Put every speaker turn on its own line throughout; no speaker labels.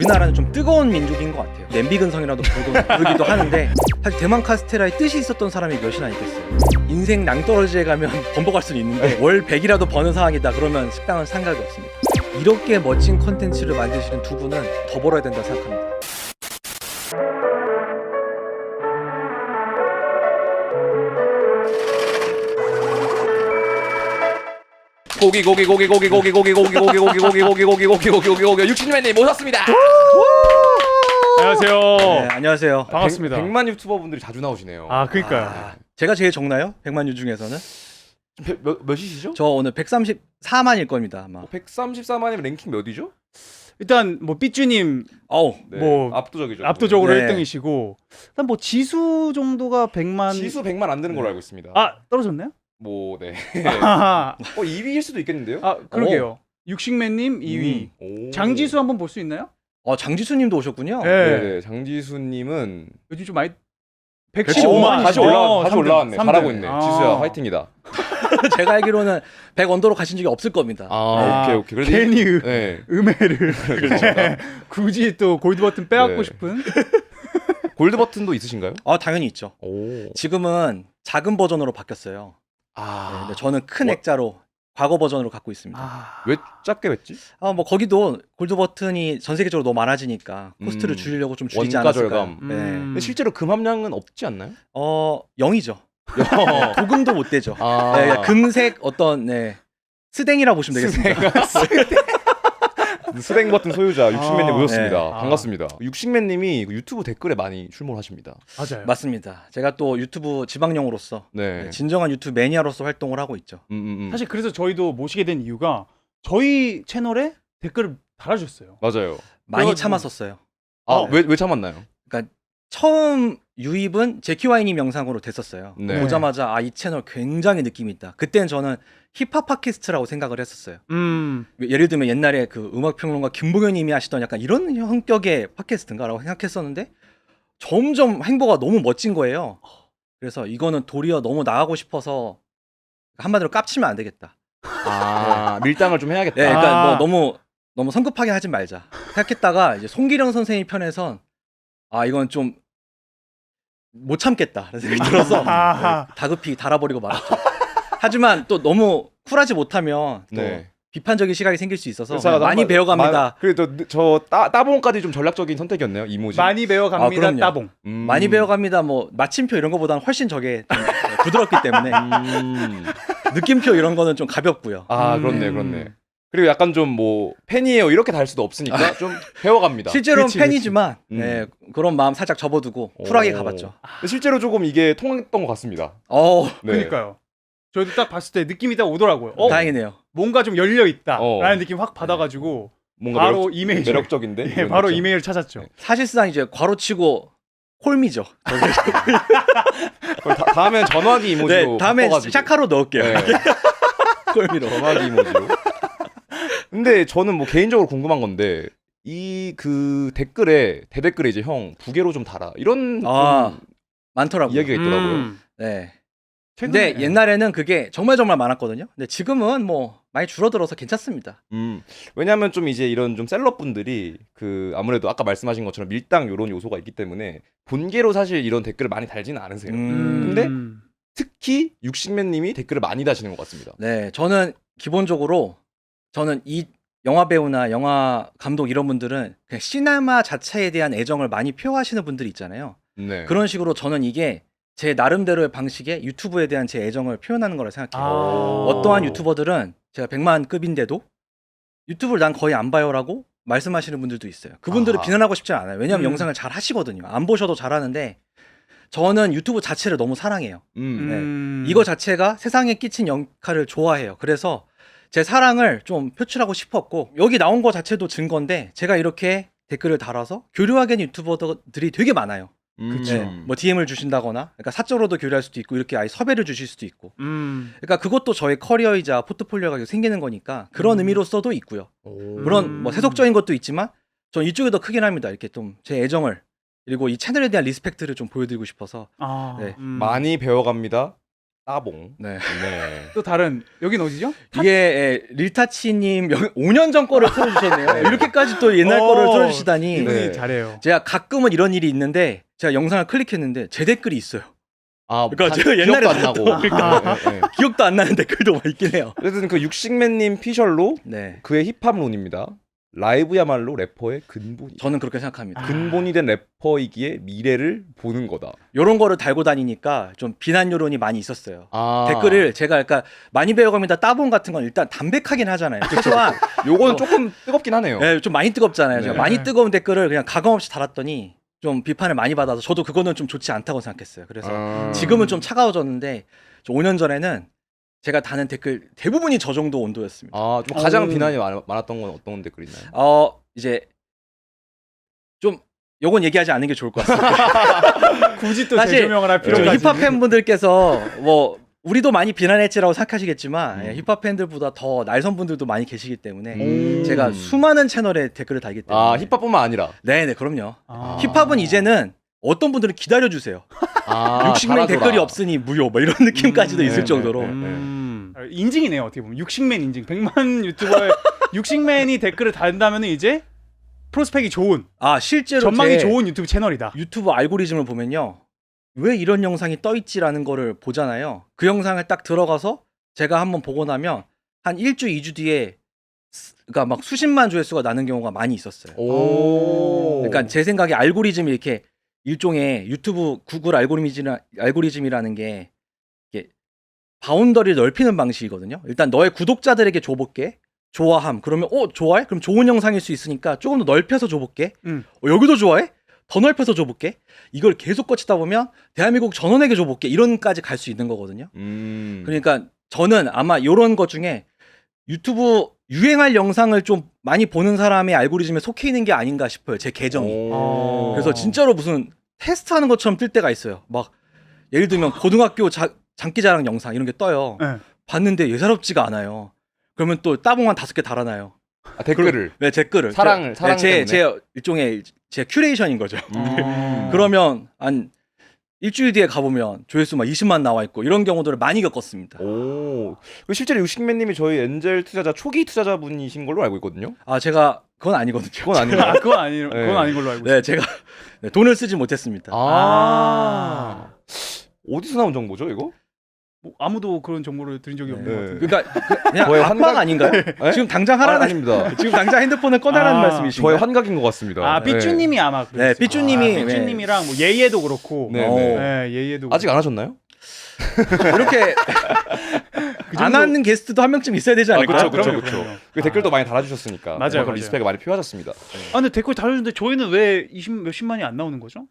우리나라는 좀 뜨거운 민족인 것 같아요. 냄비 근성이라도 부르기도 하는데 사실 대만 카스테라에 뜻이 있었던 사람이 몇이나 있겠어요. 인생 낭떠러지에 가면 번복할 수는 있는데 월 100이라도 버는 상황이다 그러면 식당은 상각이 없습니다. 이렇게 멋진 컨텐츠를 만드시는 두 분은 더 벌어야 된다고 생각합니다.
고기 60년님 모셨습니다.
안녕하세요.
네, 안녕하세요.
반갑습니다.
100만 유튜버 분들이 자주 나오시네요.
아, 그러니까요.
제가 제일 적나요? 100만 유 중에서는?
몇이시죠?
저 오늘 134만일 겁니다. 아마.
134만이면 랭킹 몇이죠?
일단 뭐 삐쭈님
어우,
네,
뭐
압도적이죠.
압도적으로
네.
1등이시고 일단 뭐 지수 정도가 100만
지수 100만 안 되는 걸로 알고 있습니다.
아, 떨어졌나요?
뭐 네.
아,
2위일 수도 있겠는데요?
그러게요. 육식맨님 2위.
오.
장지수 한번 볼 수 있나요?
장지수님도 오셨군요.
네.
네, 장지수님은
요즘 좀 많이
115만.
다시 올라왔네.
삼등.
잘하고 있네.
아.
지수야 화이팅이다.
제가 알기로는 100 언더로 가신 적이 없을 겁니다.
오케이. 그래도
괜히
네.
음해를
그렇죠.
굳이 또 골드 버튼 빼앗고
네.
싶은.
골드 버튼도 있으신가요?
당연히 있죠.
오.
지금은 작은 버전으로 바뀌었어요. 네, 근데 저는 큰
뭐-
액자로 과거 버전으로 갖고 있습니다.
왜 작게 했지?
뭐 거기도 골드 버튼이 전 세계적으로 너무 많아지니까 코스트를 줄이려고 좀 줄이지 않았을까.
원가 절감.
네.
근데 실제로 금함량은 없지 않나요?
0이죠. 도금도 못 되죠.
아.
네, 금색 어떤 스댕이라고 보시면 되겠습니다.
스댕 버튼 소유자 육식맨님 모셨습니다.
네.
반갑습니다. 육식맨님이 유튜브 댓글에 많이 출몰하십니다.
맞아요.
맞습니다. 제가 또 유튜브 지방령으로서
네.
진정한 유튜브 매니아로서 활동을 하고 있죠.
사실 그래서 저희도 모시게 된 이유가 저희 채널에 댓글을 달아주셨어요.
맞아요.
많이
그래가지고-
참았었어요.
왜 참았나요?
처음 유입은 제키와이님 영상으로 됐었어요.
네.
보자마자 이 채널 굉장히 느낌이 있다. 그때는 저는 힙합 팟캐스트라고 생각을 했었어요. 예를 들면 옛날에 그 음악평론가 김봉현님이 하시던 약간 이런 성격의 팟캐스트인가라고 생각했었는데 점점 행보가 너무 멋진 거예요. 그래서 이거는 도리어 너무 나가고 싶어서 한마디로 깝치면 안 되겠다.
밀당을 좀 해야겠다.
네, 그러니까 뭐 너무 성급하게 하지 말자 생각했다가 이제 송기령 선생님 편에선 이건 좀 못 참겠다 그런 생각이 들어서 다급히 달아버리고 말았죠. 하지만 또 너무 쿨하지 못하면 또
네.
비판적인 시각이 생길 수 있어서
그래서
많이 배워갑니다.
그래도 저 따봉까지 좀 전략적인 선택이었네요. 이모지.
많이 배워갑니다.
그럼요.
따봉.
많이 배워갑니다. 뭐 마침표 이런 거보다는 훨씬 저게 좀 부드럽기 때문에 느낌표 이런 거는 좀 가볍고요.
그렇네. 그리고 약간 좀 뭐 팬이에요 이렇게 달 수도 없으니까 좀 배워갑니다.
실제로는
그치.
팬이지만
네.
그런 마음 살짝 접어두고 쿨하게 가봤죠.
근데 실제로 조금 이게 통했던 것 같습니다. 네.
그러니까요. 저희도 딱 봤을 때 느낌이 딱 오더라고요.
다행이네요.
뭔가 좀 열려 있다라는
어.
느낌 확 받아가지고
뭔가
바로 이메일.
매력적인데.
예, 바로 이메일 찾았죠.
사실상 이제 괄호치고 홀미죠.
다음엔 전화기 이모지로
네, 다음에
바꿔가지고.
샤카로 넣을게요.
네.
홀미로.
전화기 이모지로. 근데 저는 뭐 개인적으로 궁금한 건데 이 그 댓글에 대댓글에 이제 형 부계로 좀 달아 이런 좀
많더라고요.
이야기가 있더라고요.
네.
최근에
근데 옛날에는 그게 정말 많았거든요. 근데 지금은 뭐 많이 줄어들어서 괜찮습니다.
왜냐하면 좀 이제 이런 좀 셀럽 분들이 그 아무래도 아까 말씀하신 것처럼 밀당 이런 요소가 있기 때문에 본계로 사실 이런 댓글을 많이 달지는 않으세요. 근데 특히 육식맨님이 댓글을 많이 다시는 것 같습니다.
네, 저는 기본적으로 이 영화 배우나 영화 감독 이런 분들은 그냥 시네마 자체에 대한 애정을 많이 표하시는 분들이 있잖아요.
네.
그런 식으로 저는 이게 제 나름대로의 방식의 유튜브에 대한 제 애정을 표현하는 거라 생각해요. 어떠한 유튜버들은 제가 100만급인데도 유튜브를 난 거의 안 봐요라고 말씀하시는 분들도 있어요. 그분들을 비난하고 싶지 않아요. 왜냐하면 영상을 잘 하시거든요. 안 보셔도 잘하는데 저는 유튜브 자체를 너무 사랑해요. 이거 자체가 세상에 끼친 역할을 좋아해요. 그래서 제 사랑을 좀 표출하고 싶었고 여기 나온 거 자체도 증거인데 제가 이렇게 댓글을 달아서 교류하게 된 유튜버들이 되게 많아요. 뭐 DM을 주신다거나 그러니까 사적으로도 교류할 수도 있고 이렇게 아예 섭외를 주실 수도 있고 그러니까 그것도 저의 커리어이자 포트폴리오가 계속 생기는 거니까 그런 의미로서도 있고요. 물론 뭐 세속적인 것도 있지만 전 이쪽이 더 크긴 합니다. 이렇게 좀 제 애정을 그리고 이 채널에 대한 리스펙트를 좀 보여드리고 싶어서 네.
많이 배워갑니다. 따봉.
네.
네.
또 다른 여긴 어디죠?
이게 릴타치님 5년 전 거를 틀어주셨네요. 이렇게까지 또 옛날 거를 틀어주시다니.
이분이
네.
잘해요.
제가 가끔은 이런 일이 있는데 제가 영상을 클릭했는데 제 댓글이 있어요.
아,
그러니까 제가 옛날에
기억도 안 나고.
그러니까
네, 네.
기억도 안 나는 댓글도 막 있긴 해요.
어쨌든 그 육식맨님 피셜로
네,
그의 힙합론입니다. 라이브야말로 래퍼의 근본이.
저는 그렇게 생각합니다.
근본이 된 래퍼이기에 미래를 보는 거다.
이런 거를 달고 다니니까 좀 비난 여론이 많이 있었어요.
아.
댓글을 제가 그러니까 많이 배워갑니다. 따봉 같은 건 일단 담백하긴 하잖아요. 그렇지만
요거는 조금 뜨겁긴 하네요.
네, 좀 많이 뜨겁잖아요. 제가
네.
많이 뜨거운 댓글을 그냥 가감 없이 달았더니 좀 비판을 많이 받아서 저도 그거는 좀 좋지 않다고 생각했어요. 그래서 지금은 좀 차가워졌는데 5년 전에는 제가 다는 댓글 대부분이 저 정도 온도였습니다.
아, 좀 가장 비난이 많았던 건 어떤 댓글 있나요?
이제 좀 요건 얘기하지 않는 게 좋을 것 같습니다.
굳이 또
사실
재조명을 할
좀
필요가
힙합 팬분들께서 뭐 우리도 많이 비난했지라고 생각하시겠지만 예, 힙합 팬들보다 더 날선 분들도 많이 계시기 때문에 제가 수많은 채널에 댓글을 달기 때문에
아, 힙합뿐만 아니라.
네네 그럼요.
아.
힙합은 이제는 어떤 분들은 기다려주세요.
아,
60명
달아줘라.
댓글이 없으니 무효 뭐 이런 느낌까지도 있을
네,
정도로
인증이네요. 어떻게 보면 육식맨 인증. 100만 유튜버의 육식맨이 댓글을 달다면 이제 프로스펙이 좋은
실제로
전망이
제
좋은 유튜브 채널이다.
유튜브 알고리즘을 보면요. 왜 이런 영상이 떠 있지라는 거를 보잖아요. 그 영상을 딱 들어가서 제가 한번 보고 나면 한 1주, 2주 뒤에 그러니까 막 수십만 조회수가 나는 경우가 많이 있었어요.
오.
그러니까 제 생각에 알고리즘이 이렇게 일종의 유튜브 구글 알고리즘이라는 게 이게 바운더리를 넓히는 방식이거든요. 일단 너의 구독자들에게 줘볼게. 좋아함. 그러면 좋아해? 그럼 좋은 영상일 수 있으니까 조금 더 넓혀서 줘볼게. 여기도 좋아해? 더 넓혀서 줘볼게. 이걸 계속 거치다 보면 대한민국 전원에게 줘볼게. 이런까지 갈 수 있는 거거든요. 그러니까 저는 아마 이런 것 중에 유튜브 유행할 영상을 좀 많이 보는 사람의 알고리즘에 속해 있는 게 아닌가 싶어요. 제 계정이. 그래서 진짜로 무슨 테스트하는 것처럼 뜰 때가 있어요. 막 예를 들면 고등학교 장기자랑 영상 이런 게 떠요.
네.
봤는데 예사롭지가 않아요. 그러면 또 따봉 한 5개 달아놔요.
아, 댓글을.
네, 댓글을.
사랑
제
때문에.
일종의 제 큐레이션인 거죠. 그러면 한 일주일 뒤에 가보면 조회수 막 20만 나와 있고 이런 경우들을 많이 겪었습니다.
오. 그리고 실제로 육식맨님이 저희 엔젤 투자자 초기 투자자분이신 걸로 알고 있거든요.
제가 그건 아니거든요.
그건 아닌가요?
그건 아닌 걸로 알고 있어요.
네, 제가 돈을 쓰지 못했습니다.
어디서 나온 정보죠, 이거?
뭐 아무도 그런 정보를 드린 적이 없는
네.
것 같은데.
그러니까 그냥
저의
압박 아닌가요?
네?
지금 당장 하라는
아닙니다.
지금 당장 핸드폰을 꺼내라는 말씀이신가요?
저의 환각인 것 같습니다.
삐쭈님이 아마 그랬어요.
네, 삐쭈님이
삐쭈님이랑 뭐 예예도 그렇고.
네, 네.
예예도
아직 안 하셨나요?
이렇게 안 하는 게스트도 한 명쯤 있어야 되지 않을까요?
그렇죠.
그럼요.
그 댓글도 많이 달아주셨으니까.
맞아요,
그만큼
맞아요.
리스펙이 많이 표하셨습니다.
근데 댓글 달아주는데 저희는 왜 몇십만이 안 나오는 거죠?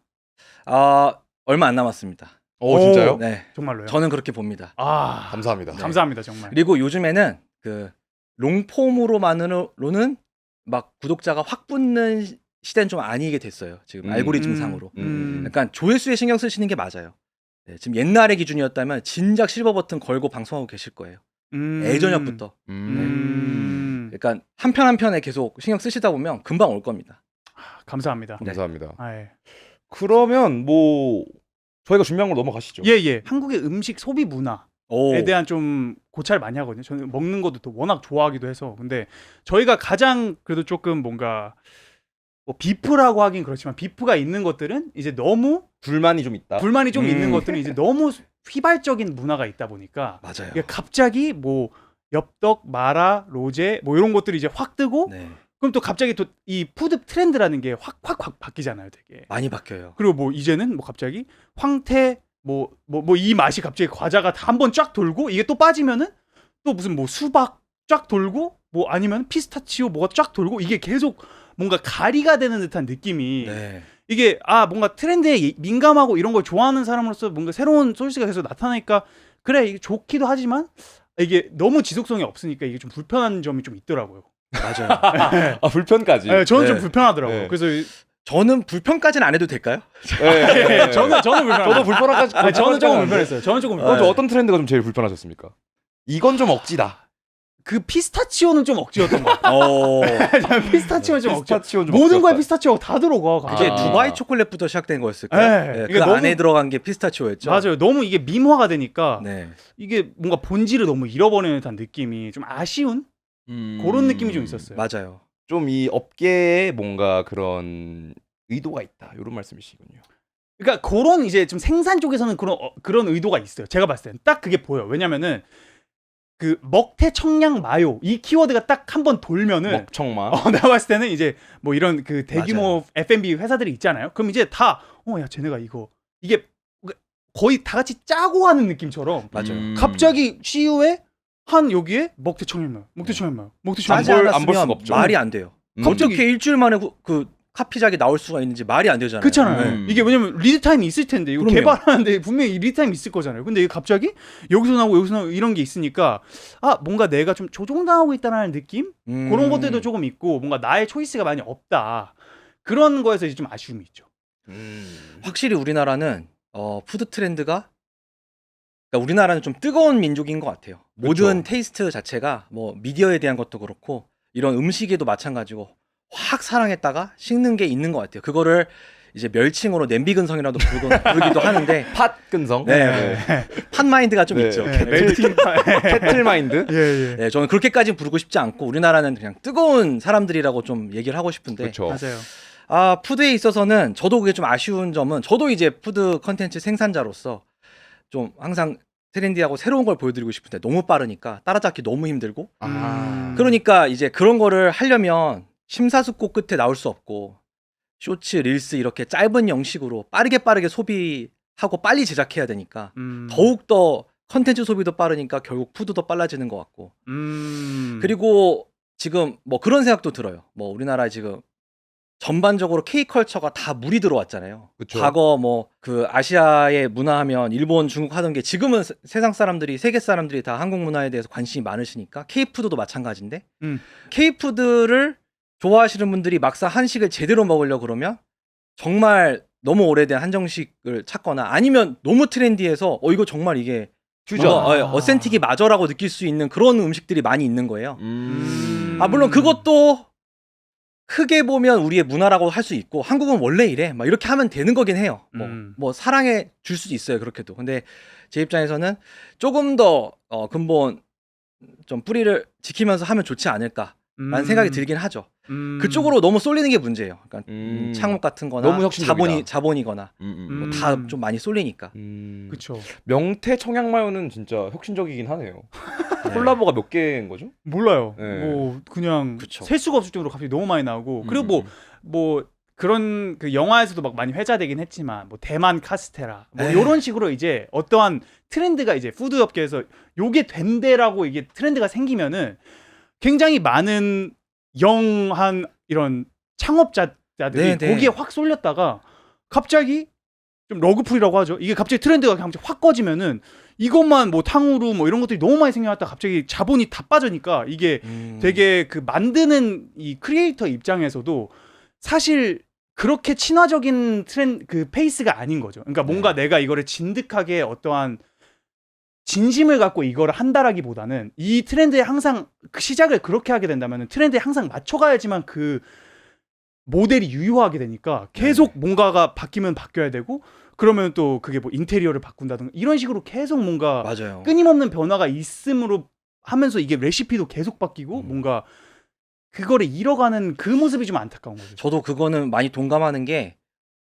얼마 안 남았습니다.
진짜요?
네,
정말로요?
저는 그렇게 봅니다.
감사합니다.
감사합니다 정말.
그리고 요즘에는 그 롱폼으로만으로는 막 구독자가 확 붙는 시대는 좀 아니게 됐어요. 지금 알고리즘 상으로. 약간 조회수에 신경 쓰시는 게 맞아요. 네, 지금 옛날의 기준이었다면 진작 실버 버튼 걸고 방송하고 계실 거예요. 예전부터. 그러니까 한 편 한 편에 계속 신경 쓰시다 보면 금방 올 겁니다.
감사합니다.
네.
감사합니다.
예.
그러면 뭐 저희가 준비한 걸로 넘어가시죠.
예. 한국의 음식 소비 문화에 대한 좀 고찰 많이 하거든요. 저는 먹는 것도 또 워낙 좋아하기도 해서. 근데 저희가 가장 그래도 조금 뭔가 뭐 비프라고 하긴 그렇지만 비프가 있는 것들은 이제 너무
불만이 좀 있다.
있는 것들은 이제 너무 휘발적인 문화가 있다 보니까
맞아요.
이게 갑자기 뭐 엽떡, 마라, 로제 뭐 이런 것들이 이제 확 뜨고
네.
그럼 또 갑자기 또 이 푸드 트렌드라는 게 확 바뀌잖아요, 되게.
많이 바뀌어요.
그리고 뭐 이제는 뭐 갑자기 황태 뭐 이 맛이 갑자기 과자가 한 번 쫙 돌고 이게 또 빠지면은 또 무슨 뭐 수박 쫙 돌고 뭐 아니면 피스타치오 뭐가 쫙 돌고 이게 계속 뭔가 가리가 되는 듯한 느낌이
네.
이게 뭔가 트렌드에 민감하고 이런 걸 좋아하는 사람으로서 뭔가 새로운 소스가 계속 나타나니까 그래 이게 좋기도 하지만 이게 너무 지속성이 없으니까 이게 좀 불편한 점이 좀 있더라고요.
맞아요.
불편까지.
네, 저는 좀
네.
불편하더라고요.
네.
그래서
저는 불편까지는 안 해도 될까요?
네.
저는 불편.
저도 불편하까지.
저는 조금 불편했어요. 저는 조금
어떤 트렌드가 좀 제일 불편하셨습니까? 이건 좀 억지다.
그 피스타치오는 좀 억지였던 것 같아. 피스타치오는 좀 억지.
피스타치오 좀
모든 거에
억지였다.
피스타치오가 다 들어가.
이게
아.
두바이 초콜릿부터 시작된 거였을까요?
네.
네,
이게
그
너무-
안에 들어간 게 피스타치오였죠.
맞아요. 너무 이게 밈화가 되니까
네.
이게 뭔가 본질을 너무 잃어버리는 듯한 느낌이 좀 아쉬운 그런 느낌이 좀 있었어요.
맞아요.
좀 이 업계에 뭔가 그런 의도가 있다. 이런 말씀이시군요.
그러니까 그런 이제 좀 생산 쪽에서는 그런 의도가 있어요. 제가 봤을 땐 딱 그게 보여. 왜냐면은 그 먹태 청량 마요 이 키워드가 딱 한번 돌면은
먹청마.
내가 봤을 때는 이제 뭐 이런 그 대규모 F&B 회사들이 있잖아요. 그럼 이제 다 야 쟤네가 이게 거의 다 같이 짜고 하는 느낌처럼
맞아요.
갑자기 CU에 한 여기에 먹태 청량 마요, 먹태 청량 마요, 먹태 청량
짜지
마요.
안 볼
않았으면
수가 없죠.
말이 안 돼요.
갑자기-
어떻게 일주일 만에 그 카피작이 나올 수가 있는지 말이 안 되잖아요.
그렇잖아요.
네.
이게 왜냐면 리드 타임이 있을 텐데 이거
그럼요.
개발하는데 분명히 리드 타임이 있을 거잖아요. 근데 이게 갑자기 여기서 나오고 이런 게 있으니까 뭔가 내가 좀 조종당하고 있다는 느낌? 그런 것들도 조금 있고 뭔가 나의 초이스가 많이 없다. 그런 거에서 이제 좀 아쉬움이 있죠.
확실히 우리나라는 푸드 트렌드가 그러니까 우리나라는 좀 뜨거운 민족인 것 같아요. 모든 테이스트 자체가 뭐 미디어에 대한 것도 그렇고 이런 음식에도 마찬가지고 확 사랑했다가 식는 게 있는 것 같아요. 그거를 이제 멸칭으로 냄비 근성이라도 부르기도 하는데
팥 근성.
네. 팟 마인드가 좀
네.
있죠.
네.
멜팅.
캐틀 마인드.
예.
네, 저는 그렇게까지 부르고 싶지 않고 우리나라는 그냥 뜨거운 사람들이라고 좀 얘기를 하고 싶은데
그렇죠.
맞아요.
푸드에 있어서는 저도 그게 좀 아쉬운 점은 저도 이제 푸드 컨텐츠 생산자로서 좀 항상 트렌디하고 새로운 걸 보여드리고 싶은데 너무 빠르니까 따라잡기 너무 힘들고 그러니까 이제 그런 거를 하려면 심사숙고 끝에 나올 수 없고 쇼츠, 릴스 이렇게 짧은 형식으로 빠르게 소비하고 빨리 제작해야 되니까 더욱더 컨텐츠 소비도 빠르니까 결국 푸드도 빨라지는 것 같고 그리고 지금 뭐 그런 생각도 들어요. 뭐 우리나라 지금 전반적으로 K컬처가 다 물이 들어왔잖아요.
그쵸.
과거 뭐 그 아시아의 문화하면 일본, 중국 하던 게 지금은 세상 사람들이 세계 사람들이 다 한국 문화에 대해서 관심이 많으시니까 K푸드도 마찬가지인데 K푸드를 좋아하시는 분들이 막상 한식을 제대로 먹으려고 그러면 정말 너무 오래된 한정식을 찾거나 아니면 너무 트렌디해서 이거 정말 이게
퓨전.
어센틱이 맞아라고 느낄 수 있는 그런 음식들이 많이 있는 거예요. 물론
음.
그것도 크게 보면 우리의 문화라고 할 수 있고 한국은 원래 이래 막 이렇게 하면 되는 거긴 해요. 뭐 사랑해 줄 수도 있어요. 그렇게도. 근데 제 입장에서는 조금 더 근본 좀 뿌리를 지키면서 하면 좋지 않을까라는 생각이 들긴 하죠. 그쪽으로 너무 쏠리는 게 문제예요. 그러니까 창업 같은 거나
너무 혁신적이다.
자본이거나 뭐 다 좀 많이 쏠리니까.
그렇죠.
명태 청양마요는 진짜 혁신적이긴 하네요.
네.
콜라보가 몇 개인 거죠?
몰라요.
네.
뭐 그냥
그쵸.
셀 수가 없을 정도로 갑자기 너무 많이 나오고 그리고 뭐 그런 그 영화에서도 막 많이 회자되긴 했지만 뭐 대만 카스테라 뭐
에이.
이런 식으로 이제 어떠한 트렌드가 이제 푸드 업계에서 요게 된대라고 이게 트렌드가 생기면은 굉장히 많은 영한 이런 창업자들이
네네.
거기에 확 쏠렸다가 갑자기 좀 러그풀이라고 하죠. 이게 갑자기 트렌드가 갑자기 확 꺼지면은 이것만 뭐 탕후루 뭐 이런 것들이 너무 많이 생겨났다 갑자기 자본이 다 빠지니까 이게 되게 그 만드는 이 크리에이터 입장에서도 사실 그렇게 친화적인 그 페이스가 아닌 거죠. 그러니까 뭔가 내가 이거를 진득하게 어떠한 진심을 갖고 이거를 한다라기보다는 이 트렌드에 항상 그 시작을 그렇게 하게 된다면 트렌드에 항상 맞춰가야지만 그 모델이 유효하게 되니까 계속 뭔가가 바뀌면 바뀌어야 되고 그러면 또 그게 뭐 인테리어를 바꾼다든가 이런 식으로 계속 뭔가
맞아요.
끊임없는 변화가 있음으로 하면서 이게 레시피도 계속 바뀌고 뭔가 그거를 잃어가는 그 모습이 좀 안타까운 거죠.
저도 그거는 많이 동감하는 게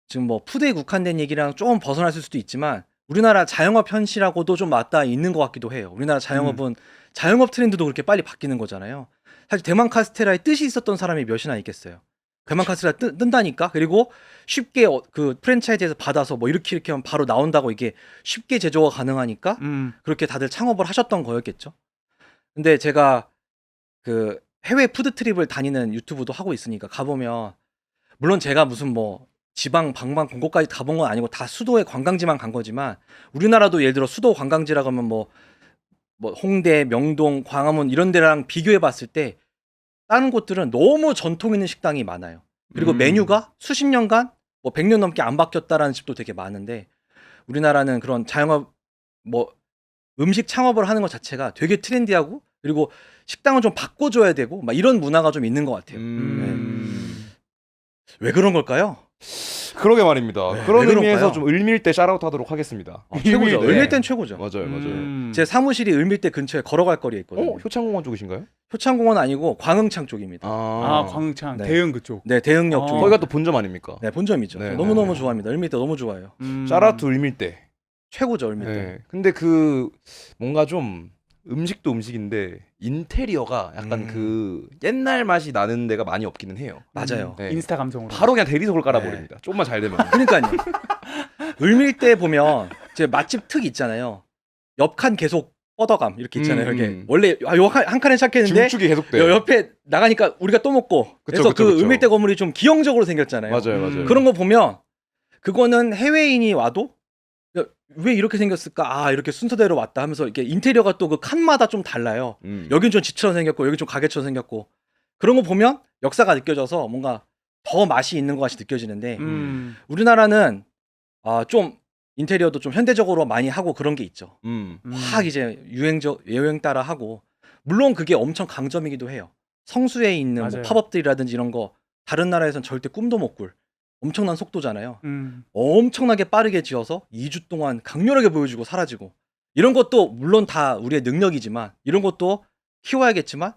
지금 뭐 푸드에 국한된 얘기랑 조금 벗어났을 수도 있지만 우리나라 자영업 현실하고도 좀 맞닿아 있는 것 같기도 해요. 우리나라 자영업은 자영업 트렌드도 그렇게 빨리 바뀌는 거잖아요. 사실 대만 카스테라에 뜻이 있었던 사람이 몇이나 있겠어요. 대만 카스테라 뜬다니까. 그리고 쉽게 그 프랜차이즈에서 받아서 뭐 이렇게 하면 바로 나온다고 이게 쉽게 제조가 가능하니까 그렇게 다들 창업을 하셨던 거였겠죠. 근데 제가 그 해외 푸드 트립을 다니는 유튜브도 하고 있으니까 가보면 물론 제가 무슨 뭐 지방 방방 공고까지 가본 건 아니고 다 수도의 관광지만 간 거지만 우리나라도 예를 들어 수도 관광지라고 하면 뭐 홍대, 명동, 광화문 이런 데랑 비교해 봤을 때 다른 곳들은 너무 전통 있는 식당이 많아요. 그리고 메뉴가 수십 년간 뭐 100년 넘게 안 바뀌었다라는 집도 되게 많은데 우리나라는 그런 자영업 뭐 음식 창업을 하는 것 자체가 되게 트렌디하고 그리고 식당은 좀 바꿔줘야 되고 막 이런 문화가 좀 있는 것 같아요. 왜 그런 걸까요?
그러게 말입니다.
네,
그런
왜
의미에서
그럴까요?
좀 을밀대 샤라웃하도록 하겠습니다.
최고죠.
네.
을밀대는 최고죠.
맞아요, 맞아요.
제 사무실이 을밀대 근처에 걸어갈 거리에 있거든요.
효창공원 쪽이신가요?
효창공원 아니고 광흥창 쪽입니다.
광흥창
네.
대흥 그쪽.
네, 대흥역 쪽에.
거기가 또 본점 아닙니까?
네, 본점이죠.
네,
너무너무
네.
좋아합니다. 을밀대 너무 좋아요.
샤라웃 을밀대.
최고죠, 을밀대.
네. 근데 그 뭔가 좀 음식도 음식인데 인테리어가 약간 그 옛날 맛이 나는 데가 많이 없기는 해요.
맞아요.
네.
인스타 감성으로.
바로 그냥 대리석을 깔아버립니다. 조금만 잘 되면.
그러니까요. 을밀대 보면 제 맛집 특 있잖아요. 옆 칸 계속 뻗어감 이렇게 있잖아요. 이게 원래 요 한 칸에 시작했는데
중축이 계속돼.
옆에 나가니까 우리가 또 먹고
그쵸,
그래서
그쵸,
그
그쵸.
을밀대 건물이 좀 기형적으로 생겼잖아요.
맞아요, 맞아요.
그런 거 보면 그거는 해외인이 와도 야, 왜 이렇게 생겼을까? 아 이렇게 순서대로 왔다 하면서 이렇게 인테리어가 또 그 칸마다 좀 달라요. 여긴 좀 집처럼 생겼고 여기 좀 가게처럼 생겼고 그런 거 보면 역사가 느껴져서 뭔가 더 맛이 있는 것 같이 느껴지는데 우리나라는 좀 인테리어도 좀 현대적으로 많이 하고 그런 게 있죠. 확 이제 유행 따라 하고 물론 그게 엄청 강점이기도 해요. 성수에 있는 뭐
맞아요.
팝업들이라든지 이런 거 다른 나라에선 절대 꿈도 못 꿀 엄청난 속도잖아요.
음.
엄청나게 빠르게 지어서 2주 동안 강렬하게 보여주고 사라지고 이런 것도 물론 다 우리의 능력이지만 이런 것도 키워야겠지만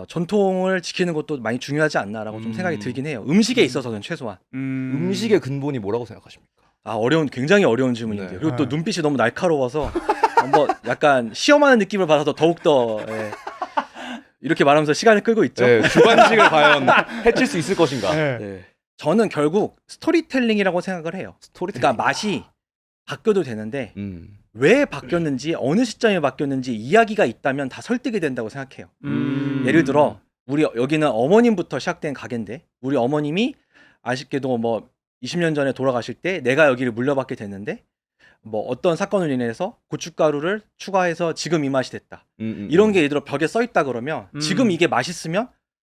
전통을 지키는 것도 많이 중요하지 않나라고 좀 생각이 들긴 해요. 음식에 있어서는 최소한.
음식의 근본이 뭐라고 생각하십니까?
굉장히 어려운 질문인데요.
네.
그리고 또 눈빛이 너무 날카로워서 뭐 약간 시험하는 느낌을 받아서 더욱더 이렇게 말하면서 시간을 끌고 있죠.
네, 주관식을 과연 해칠 수 있을 것인가?
네.
네. 저는 결국 스토리텔링이라고 생각을 해요.
스토리텔링.
그러니까 맛이 바뀌어도 되는데 왜 바뀌었는지 어느 시점에 바뀌었는지 이야기가 있다면 다 설득이 된다고 생각해요. 예를 들어 우리 여기는 어머님부터 시작된 가게인데 우리 어머님이 아쉽게도 뭐 20년 전에 돌아가실 때 내가 여기를 물려받게 됐는데 뭐 어떤 사건으로 인해서 고춧가루를 추가해서 지금 이 맛이 됐다. 이런 게 예를 들어 벽에 써 있다 그러면 지금 이게 맛있으면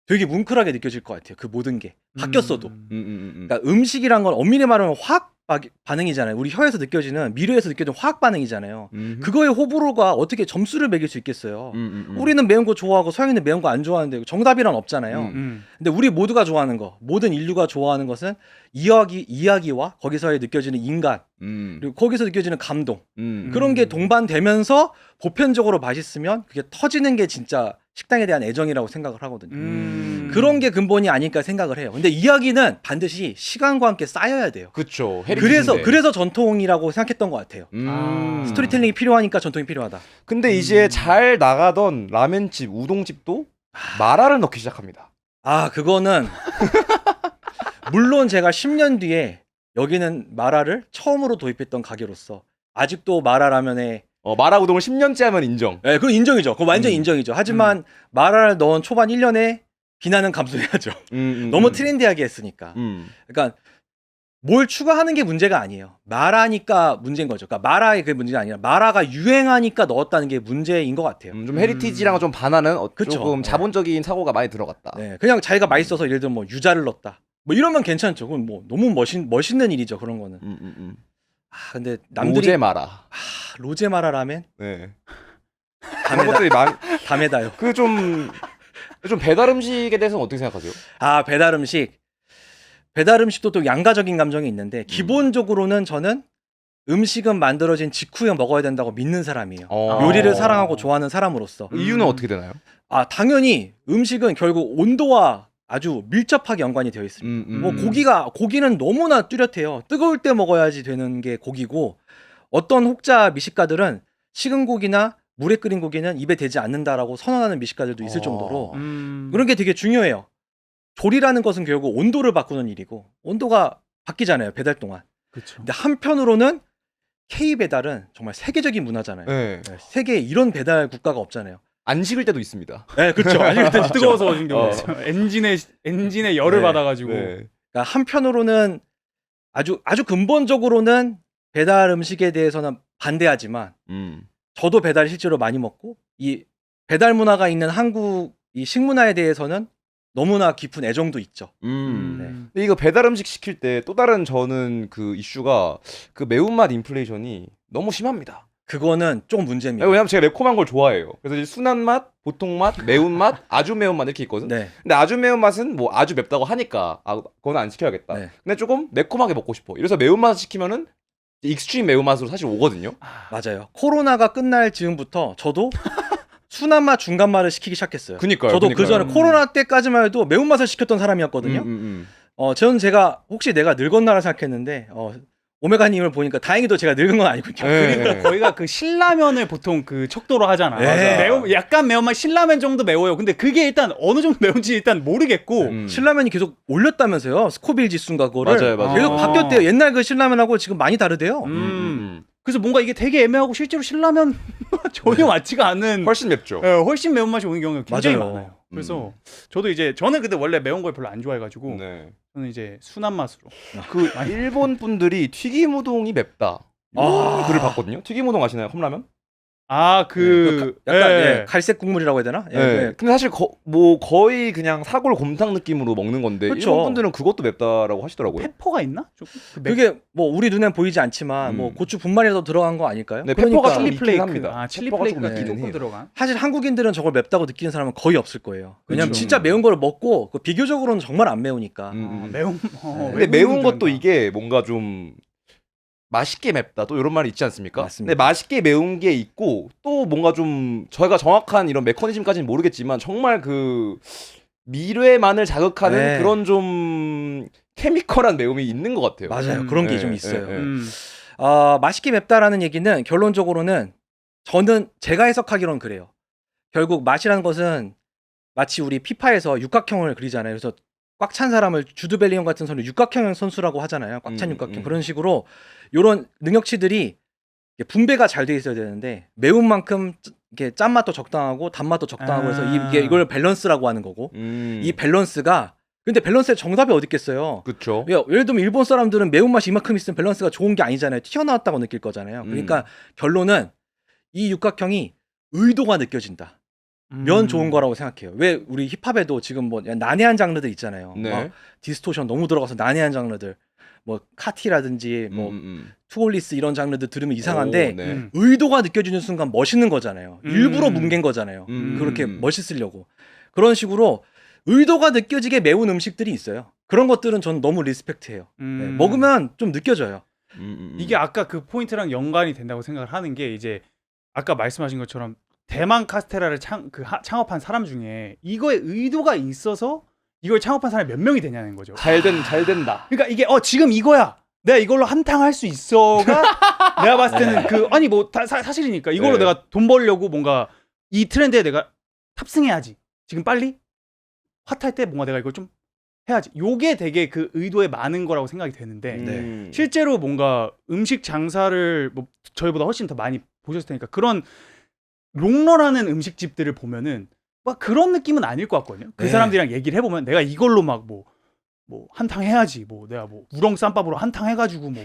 되게 뭉클하게 느껴질 것 같아요. 그 모든 게 바뀌었어도. 그러니까 음식이란 건 엄밀히 말하면 화학 반응이잖아요. 우리 혀에서 느껴지는 미래에서 느껴지는 화학 반응이잖아요. 그거에 호불호가 어떻게 점수를 매길 수 있겠어요. 우리는 매운 거 좋아하고 서양인은 매운 거 안 좋아하는데 정답이란 없잖아요. 근데 우리 모두가 좋아하는 거, 모든 인류가 좋아하는 것은 이야기와 거기서 느껴지는 인간, 그리고 거기서 느껴지는 감동. 그런 게 동반되면서 보편적으로 맛있으면 그게 터지는 게 진짜 식당에 대한 애정이라고 생각을 하거든요. 그런 게 근본이 아닐까 생각을 해요. 근데 이야기는 반드시 시간과 함께 쌓여야 돼요.
그렇죠.
그래서 전통이라고 생각했던 것 같아요. 스토리텔링이 필요하니까 전통이 필요하다.
근데 이제 잘 나가던 라면집, 우동집도 마라를 넣기 시작합니다.
그거는 물론 제가 10년 뒤에 여기는 마라를 처음으로 도입했던 가게로서 아직도 마라 라면에
마라 우동을 10년째 하면 인정.
네, 그건 인정이죠. 그거 완전 인정이죠. 하지만 마라를 넣은 초반 1년에 비난은 감수해야죠. 너무 트렌디하게 했으니까. 그러니까 뭘 추가하는 게 문제가 아니에요. 마라니까 문제인 거죠. 그러니까 마라의 그 문제가 아니라 마라가 유행하니까 넣었다는 게 문제인 것 같아요.
좀 헤리티지랑 좀 반하는
그쵸.
조금 자본적인 사고가 많이 들어갔다.
네, 그냥 자기가 맛있어서 예를 들면 뭐 유자를 넣었다. 뭐 이러면 괜찮죠. 그건 뭐 너무 멋있는 일이죠. 그런 거는. 근데 남들이
로제 마라.
로제 마라 라멘?
네. 그런 것들이
담에다요.
좀 배달 음식에 대해서는 어떻게 생각하세요?
배달 음식도 또 양가적인 감정이 있는데 기본적으로는 저는 음식은 만들어진 직후에 먹어야 된다고 믿는 사람이에요. 요리를 사랑하고 좋아하는 사람으로서.
이유는 어떻게 되나요?
당연히 음식은 결국 온도와 아주 밀접하게 연관이 되어 있습니다. 뭐 고기는 너무나 뚜렷해요. 뜨거울 때 먹어야지 되는 게 고기고 어떤 혹자 미식가들은 식은 고기나 물에 끓인 고기는 입에 대지 않는다라고 선언하는 미식가들도 있을 정도로 그런 게 되게 중요해요. 조리라는 것은 결국 온도를 바꾸는 일이고 온도가 바뀌잖아요. 배달 동안.
그렇죠.
근데 한편으로는 K 배달은 정말 세계적인 문화잖아요.
네.
세계에 이런 배달 국가가 없잖아요.
안 식을 때도 있습니다.
네, 그렇죠.
뜨거워서 오신 경우 있죠. 엔진에 열을 받아가지고.
그러니까 한편으로는 아주 근본적으로는 배달 음식에 대해서는 반대하지만 저도 배달 실제로 많이 먹고 이 배달 문화가 있는 한국 이 식문화에 대해서는 너무나 깊은 애정도 있죠.
근데 이거 배달 음식 시킬 때 또 다른 저는 그 이슈가 그 매운맛 인플레이션이 너무 심합니다.
그거는 좀 문제입니다.
왜냐면 제가 매콤한 걸 좋아해요. 그래서 이제 순한 맛, 보통 맛, 매운 맛, 아주 매운 맛 이렇게 있거든.
네.
근데 아주 매운 맛은 뭐 아주 맵다고 하니까 그건 안 시켜야겠다.
네.
근데 조금 매콤하게 먹고 싶어. 이래서 매운맛 시키면은 익스트림 매운맛으로 사실 오거든요.
맞아요. 코로나가 끝날 즈음부터 저도 순한 맛, 중간 맛을 시키기 시작했어요.
그니까요.
저도 그 전에
음.
코로나 때까지만 해도 매운맛을 시켰던 사람이었거든요. 저는 제가 혹시 내가 늙었나라 생각했는데 오메가님을 보니까 다행히도 제가 늙은 건 아니군요.
그리고 거기가 그 신라면을 보통 그 척도로 하잖아.
네.
약간 매운맛 신라면 정도 매워요. 근데 그게 일단 어느 정도 매운지 일단 모르겠고.
신라면이 계속 올렸다면서요. 스코빌 지수인가 그거를.
맞아요.
계속 바뀌었대요. 옛날 그 신라면하고 지금 많이 다르대요.
그래서 뭔가 이게 되게 애매하고 실제로 신라면 전혀 맞지가 않은
훨씬 맵죠.
훨씬 매운맛이 오는 경우가 굉장히
맞아요.
많아요. 그래서 저는 근데 원래 매운 걸 별로 안 좋아해가지고
네.
저는 이제 순한 맛으로.
그 일본 분들이 튀김 우동이 맵다. 이런 글을 봤거든요. 튀김 우동 아시나요? 컵라면?
약간 갈색 국물이라고 해야 되나?
네. 근데 사실 뭐 거의 그냥 사골 곰탕 느낌으로 먹는 건데
그쵸.
일본 분들은 그것도 맵다라고 하시더라고요.
페퍼가 있나? 조금?
그게 뭐 우리 눈엔 보이지 않지만 뭐 고추 분말이라도 들어간 거 아닐까요?
네, 페퍼가 좀
칠리
있긴
플레이크.
합니다.
칠리
페퍼가 좀
플레이크가
있기는
조금
해요.
들어간.
사실 한국인들은 저걸 맵다고 느끼는 사람은 거의 없을 거예요. 왜냐면
그쵸.
진짜 매운 걸 먹고 비교적으로는 정말 안 매우니까.
매운.
근데 매운 것도 이게 뭔가 좀 맛있게 맵다 또 이런 말이 있지 않습니까?
맞습니다.
근데 맛있게 매운 게 있고 또 뭔가 좀 저희가 정확한 이런 메커니즘까지는 모르겠지만 정말 그 미뢰만을 자극하는
네.
그런 좀 케미컬한 매움이 있는 것 같아요.
맞아요. 그런 게
네,
좀 있어요.
네, 네.
맛있게 맵다라는 얘기는 결론적으로는 저는 제가 해석하기로는 그래요. 결국 맛이라는 것은 마치 우리 피파에서 육각형을 그리잖아요. 그래서 꽉 찬 사람을 주드 벨링엄 같은 선수 육각형 선수라고 하잖아요. 꽉 찬 육각형. 그런 식으로 이런 능력치들이 분배가 잘 돼 있어야 되는데 매운 만큼 이게 짠맛도 적당하고 단맛도 적당하고 해서 이걸 밸런스라고 하는 거고 이 밸런스가 근데 밸런스의 정답이 어디 있겠어요.
그렇죠.
예를 들면 일본 사람들은 매운맛이 이만큼 있으면 밸런스가 좋은 게 아니잖아요. 튀어나왔다고 느낄 거잖아요. 그러니까 결론은 이 육각형이 의도가 느껴진다. 면 좋은 거라고 생각해요. 왜 우리 힙합에도 지금 뭐 난해한 장르들 있잖아요.
네.
디스토션 너무 들어가서 난해한 장르들, 뭐 카티라든지 뭐 투올리스 이런 장르들 들으면 이상한데
오, 네.
의도가 느껴지는 순간 멋있는 거잖아요. 일부러 뭉갠 거잖아요. 그렇게 멋있으려고. 그런 식으로 의도가 느껴지게 매운 음식들이 있어요. 그런 것들은 전 너무 리스펙트해요. 네, 먹으면 좀 느껴져요.
이게 아까 그 포인트랑 연관이 된다고 생각을 하는 게 이제 아까 말씀하신 것처럼 대만 카스테라를 창업한 사람 중에 이거에 의도가 있어서 이걸 창업한 사람이 몇 명이 되냐는 거죠.
잘 된다.
그러니까 이게 지금 이거야. 내가 이걸로 한탕 할 수 있어가 내가 봤을 때는 아니 뭐 사실이니까 이걸로
네.
내가 돈 벌려고 뭔가 이 트렌드에 내가 탑승해야지. 지금 빨리 핫할 때 뭔가 내가 이걸 좀 해야지. 요게 되게 그 의도에 많은 거라고 생각이 되는데 실제로 뭔가 음식 장사를 뭐 저희보다 훨씬 더 많이 보셨을 테니까 그런 롱런하는 음식집들을 보면은 막 그런 느낌은 아닐 것 같거든요. 그
네.
사람들이랑 얘기를 해보면 내가 이걸로 막 뭐 한탕 해야지. 뭐 내가 뭐 우렁 쌈밥으로 한탕 해가지고 뭐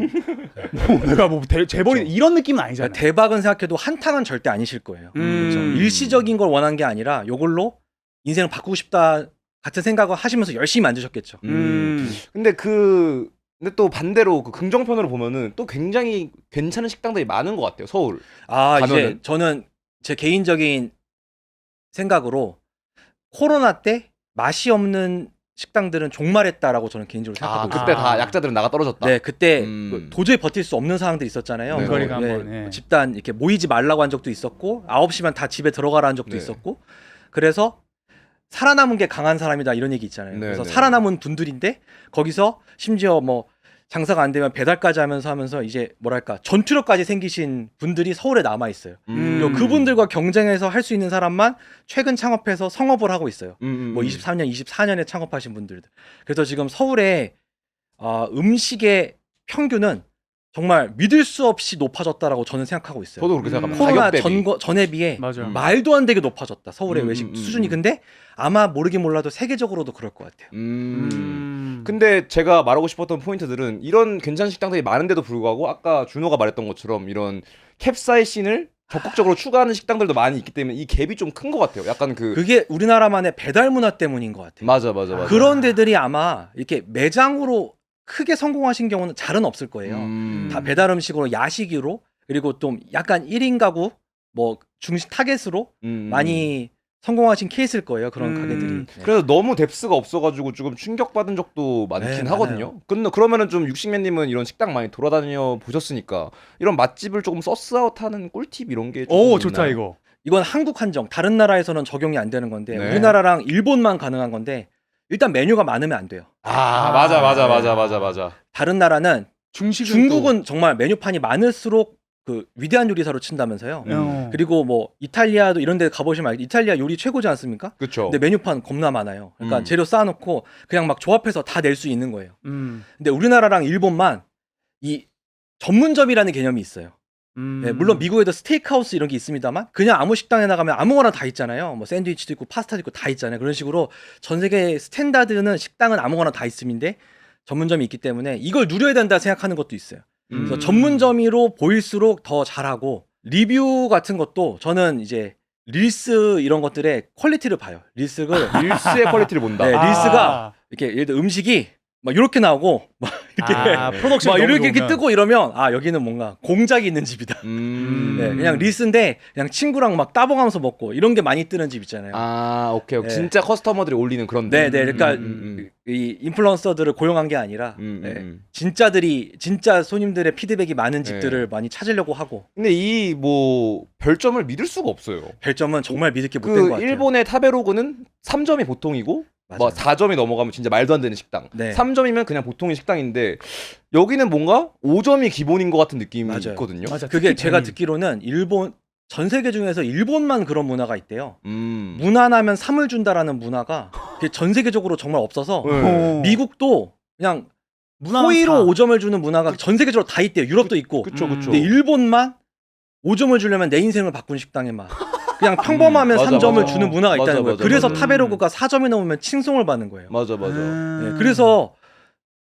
내가 뭐 재벌이
그렇죠.
이런 느낌은 아니잖아요.
대박은 생각해도 한탕은 절대 아니실 거예요. 그렇죠. 일시적인 걸 원한 게 아니라 요걸로 인생을 바꾸고 싶다 같은 생각을 하시면서 열심히 만드셨겠죠.
근데 또 반대로 그 긍정편으로 보면은 또 굉장히 괜찮은 식당들이 많은 것 같아요. 서울.
이제
가면은?
저는 제 개인적인 생각으로 코로나 때 맛이 없는 식당들은 종말했다라고 저는 개인적으로 생각하고 있어요.
그때 다 약자들은 나가 떨어졌다.
네, 그때 도저히 버틸 수 없는 상황들이 있었잖아요.
네.
거리가
네,
한번, 네.
집단 이렇게 모이지 말라고 한 적도 있었고 9시면 다 집에 들어가라 한 적도
네.
있었고 그래서 살아남은 게 강한 사람이다 이런 얘기 있잖아요.
네,
그래서
네.
살아남은 분들인데 거기서 심지어 뭐 장사가 안 되면 배달까지 하면서 이제 뭐랄까 전투력까지 생기신 분들이 서울에 남아 있어요. 그분들과 경쟁해서 할 수 있는 사람만 최근 창업해서 성업을 하고 있어요. 뭐 23년, 24년에 창업하신 분들. 그래서 지금 서울에 음식의 평균은 정말 믿을 수 없이 높아졌다라고 저는 생각하고 있어요.
저도 그렇게 생각합니다.
코로나
가격 대비.
전에 비해
맞아요.
말도 안 되게 높아졌다. 서울의 외식 수준이. 근데 아마 모르긴 몰라도 세계적으로도 그럴 것 같아요.
근데 제가 말하고 싶었던 포인트들은 이런 괜찮은 식당들이 많은데도 불구하고 아까 준호가 말했던 것처럼 이런 캡사이신을 적극적으로 추가하는 식당들도 많이 있기 때문에 이 갭이 좀 큰 것 같아요. 약간
그게 우리나라만의 배달 문화 때문인 것 같아요.
맞아.
그런 데들이 아마 이렇게 매장으로 크게 성공하신 경우는 잘은 없을 거예요. 다 배달 음식으로 야식으로 그리고 좀 약간 1인 가구 뭐 중심 타겟으로 많이 성공하신 케이스일 거예요. 그런 가게들이. 네.
그래서 너무 뎁스가 없어가지고 조금 충격받은 적도 많긴
네,
하거든요. 근데 그러면은 좀 육식맨님은 이런 식당 많이 돌아다녀 보셨으니까 이런 맛집을 조금 서스아웃하는 꿀팁 이런 게 조금
오 좋다
있나요?
이거.
이건 한국 한정. 다른 나라에서는 적용이 안 되는 건데
네.
우리나라랑 일본만 가능한 건데 일단 메뉴가 많으면 안 돼요.
맞아.
다른 나라는
중식은
중국은 정말 메뉴판이 많을수록 그 위대한 요리사로 친다면서요. 그리고 뭐 이탈리아도 이런 데 가보시면 알겠 이탈리아 요리 최고지 않습니까?
그렇죠.
근데 메뉴판 겁나 많아요. 그러니까
음.
재료 쌓아놓고 그냥 막 조합해서 다 낼 수 있는 거예요.
또
근데 우리나라랑 일본만 이 전문점이라는 개념이 있어요. 네, 물론 미국에도 스테이크하우스 이런 게 있습니다만 그냥 아무 식당에 나가면 아무거나 다 있잖아요. 뭐 샌드위치도 있고 파스타도 있고 다 있잖아요. 그런 식으로 전 세계 스탠다드는 식당은 아무거나 다 있음인데 전문점이 있기 때문에 이걸 누려야 된다 생각하는 것도 있어요. 그래서 전문점으로 보일수록 더 잘하고 리뷰 같은 것도 저는 이제 릴스 이런 것들의 퀄리티를 봐요. 릴스를
릴스의 퀄리티를 본다.
네, 릴스가 이렇게 예를 들어 음식이 막 이렇게 나오고 막 이렇게
프로덕션
막 이렇게 뜨고 이러면 아 여기는 뭔가 공작이 있는 집이다. 네, 그냥 릴스인데 그냥 친구랑 막 따봉하면서 먹고 이런 게 많이 뜨는 집 있잖아요.
아 오케이.
네.
진짜 커스터머들이 올리는 그런.
네, 그러니까
음.
이 인플루언서들을 고용한 게 아니라 네, 진짜 손님들의 피드백이 많은 집들을 많이 찾으려고 하고.
근데 이 뭐 별점을 믿을 수가 없어요.
별점은 정말 믿을 게 못 된 것
그
같아요.
일본의 타베로그는 3점이 보통이고
맞아요.
뭐 4점이 넘어가면 진짜 말도 안 되는 식당.
네.
3점이면 그냥 보통의 식당인데 여기는 뭔가 5점이 기본인 것 같은 느낌이
맞아요.
있거든요.
맞아.
그게
특히
제가
데님.
듣기로는 일본 전 세계 중에서 일본만 그런 문화가 있대요.
음.
무난하면 3을 준다라는 문화가 그게 전 세계적으로 정말 없어서
네.
미국도 그냥
무난한
호의로
사.
5점을 주는 문화가 전 세계적으로 다 있대요. 유럽도 있고.
그쵸.
근데 일본만 5점을 주려면 내 인생을 바꾼 식당에 막 그냥 평범하면
맞아,
3점을
맞아.
주는 문화가 있다는 거예요.
맞아,
그래서
맞아.
타베로그가 4점이 넘으면 칭송을 받는 거예요.
맞아.
네, 그래서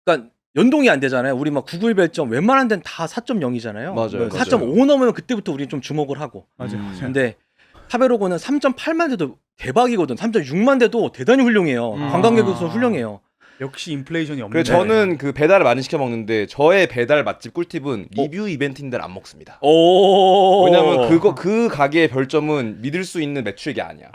그러니까 연동이 안 되잖아요. 우리 막 구글 별점 웬만한 데는 다 4.0이잖아요.
맞아요.
4.5 넘으면 그때부터 우리 좀 주목을 하고.
맞아요.
근데 타베로그는 3.8만 돼도 대박이거든. 3.6만 돼도 대단히 훌륭해요.
음.
관광객으로서 훌륭해요.
역시 인플레이션이 없네.
그래서 저는 그 배달을 많이 시켜 먹는데 저의 배달 맛집 꿀팁은 리뷰 이벤트인 데는 안 먹습니다.
오.
왜냐면 그 가게의 별점은 믿을 수 있는 매출액이 아니야.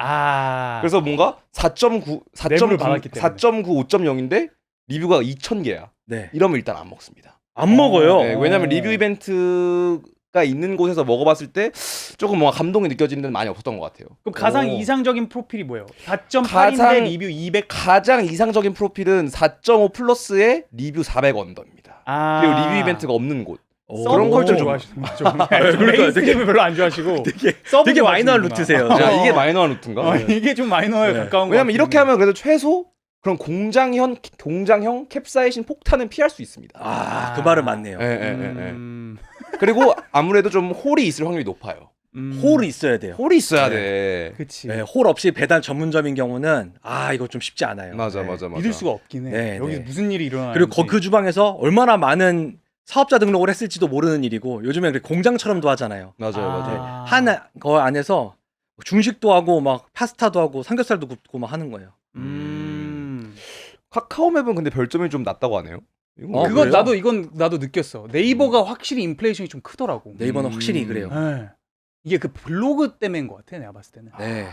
그래서 뭔가 4.9,
뇌물을 받았기
4.9, 5.0인데 리뷰가 2,000개야.
네.
이러면 일단 안 먹습니다.
안 먹어요.
네, 왜냐면 리뷰 이벤트가 있는 곳에서 먹어봤을 때 조금 뭔가 감동이 느껴지는 데는 많이 없었던 것 같아요.
그럼 가장
오.
이상적인 프로필이 뭐예요? 4.8인데
가장-
리뷰 200.
가장 이상적인 프로필은 4.5 플러스에 리뷰 400 언더입니다. 그리고 리뷰 이벤트가 없는 곳.
오.
서브 컬처
오.
좋아하시는 좀.
그러니까요.
메인스트림을 별로 안 좋아하시고
되게
서브
되게 마이너한
좋아하시는구나.
루트세요.
야, 이게 마이너한 루트인가?
이게 좀 마이너에
네.
가까운 거.
왜냐면 이렇게 하면 그래도 최소 그런 공장형 캡사이신 폭탄은 피할 수 있습니다.
아, 그 말은 맞네요.
예. 그리고 아무래도 좀 홀이 있을 확률이 높아요.
홀이 있어야 돼요.
홀이 있어야
네.
돼.
그치.
네, 홀 없이 배달 전문점인 경우는 아 이거 좀 쉽지 않아요.
맞아.
네.
믿을 수가 없긴 해.
네,
여기서
네.
무슨 일이 일어나는지.
그리고 그 주방에서 얼마나 많은 사업자 등록을 했을지도 모르는 일이고 요즘에 공장처럼도 하잖아요.
맞아요.
한 거 안에서 중식도 하고 막 파스타도 하고 삼겹살도 굽고 막 하는 거예요.
카카오맵은 근데 별점이 좀 낮다고 하네요. 이건
어,
그건
그래요?
이건 나도 느꼈어. 네이버가 확실히 인플레이션이 좀 크더라고.
네이버는 확실히 그래요.
네. 이게 그 블로그 때문인 것 같아 내가 봤을 때는.
네,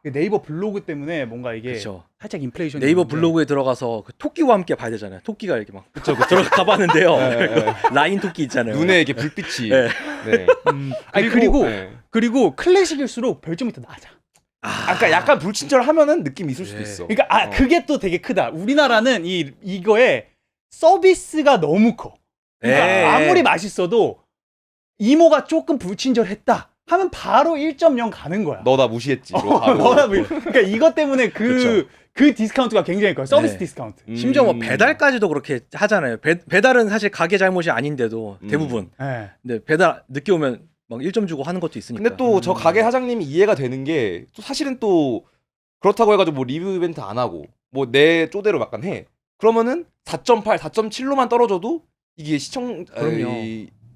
그 네이버 블로그 때문에 뭔가 이게
그렇죠.
살짝 인플레이션.
네이버 블로그에 들어가서 그 토끼와 함께 봐야 되잖아요. 토끼가 이렇게 막 들어가 봤는데요.
네.
라인 토끼 있잖아요.
눈에 이렇게 불빛이.
네.
네.
아니
네.
그리고 클래식일수록 별점이 더 낮아.
아까 약간 불친절하면은 느낌이 있을 수도
네.
있어.
그러니까 그게 또 되게 크다. 우리나라는 이거에 서비스가 너무 커. 그러니까
네.
아무리 맛있어도 이모가 조금 불친절했다 하면 바로 1.0 가는 거야.
너 나 무시했지. 이거 바로.
그러니까 이것 때문에 그 디스카운트가 굉장히 커요. 서비스
네.
디스카운트.
심지어 뭐 배달까지도 그렇게 하잖아요. 배달은 사실 가게 잘못이 아닌데도 대부분.
네.
근데 배달 늦게 오면 막 1점 주고 하는 것도 있으니까.
근데 또 저 가게 사장님이 이해가 되는 게 또 사실은 또 그렇다고 해가지고 뭐 리뷰 이벤트 안 하고 뭐 내 쪼대로 약간 해. 그러면은 4.8, 4.7로만 떨어져도 이게
그럼요.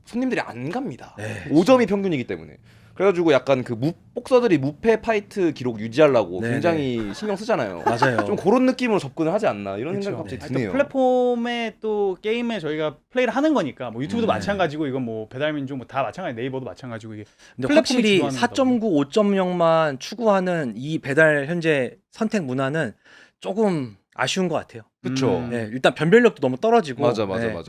손님들이 안 갑니다.
네.
5점이 평균이기 때문에. 그래가지고 약간 그 복서들이 무패 파이트 기록 유지하려고
네네.
굉장히 신경 쓰잖아요.
맞아요.
좀 그런 느낌으로 접근을 하지 않나 이런 생각이 갑자기
네.
드네요.
플랫폼에 또 게임에 저희가 플레이를 하는 거니까 뭐 유튜브도
네.
마찬가지고 이건 뭐 배달민족 뭐 다 마찬가지 네이버도 마찬가지고 이게
근데
플랫폼이
확실히
주도하는
4.9, 5.0만 추구하는 이 배달 현재 선택 문화는 조금 아쉬운 것 같아요.
그쵸.
네.
일단 변별력도 너무 떨어지고.
맞아.
맞아요.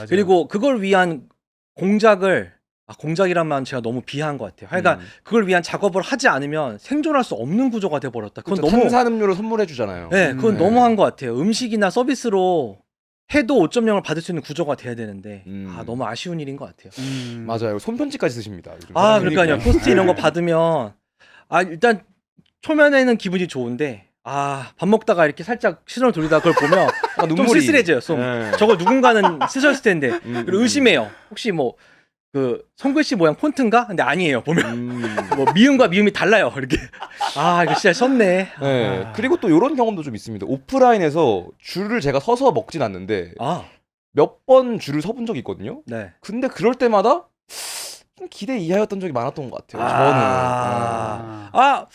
그리고 그걸 위한 공작을 공작이란 말은 제가 너무 비하한 것 같아요. 그러니까 그걸 위한 작업을 하지 않으면 생존할 수 없는 구조가 돼버렸다. 그건
그쵸,
너무
탄산음료를 선물해 주잖아요.
네, 그건
네.
너무한 것 같아요. 음식이나 서비스로 해도 5.0을 받을 수 있는 구조가 돼야 되는데 너무 아쉬운 일인 것 같아요.
맞아요. 손편지까지 쓰십니다. 요즘
그러니까요.
사람들이.
포스트 이런 거
네.
받으면 일단 초면에는 기분이 좋은데 밥 먹다가 이렇게 살짝 시선을 돌리다 그걸 보면
약간
좀
눈물이.
쓸쓸해져요. 좀.
네.
저걸 누군가는 쓰셨을 텐데 그리고
음.
의심해요. 혹시 뭐 그 손글씨 모양 폰트인가? 근데 아니에요. 보면 뭐 미음과 미음이 달라요. 이렇게 이거 진짜 썼네.
네. 그리고 또 이런 경험도 좀 있습니다. 오프라인에서 줄을 제가 서서 먹진 않는데 몇 번 줄을 서본 적이 있거든요.
네.
근데 그럴 때마다 좀 기대 이하였던 적이 많았던 것 같아요. 저는.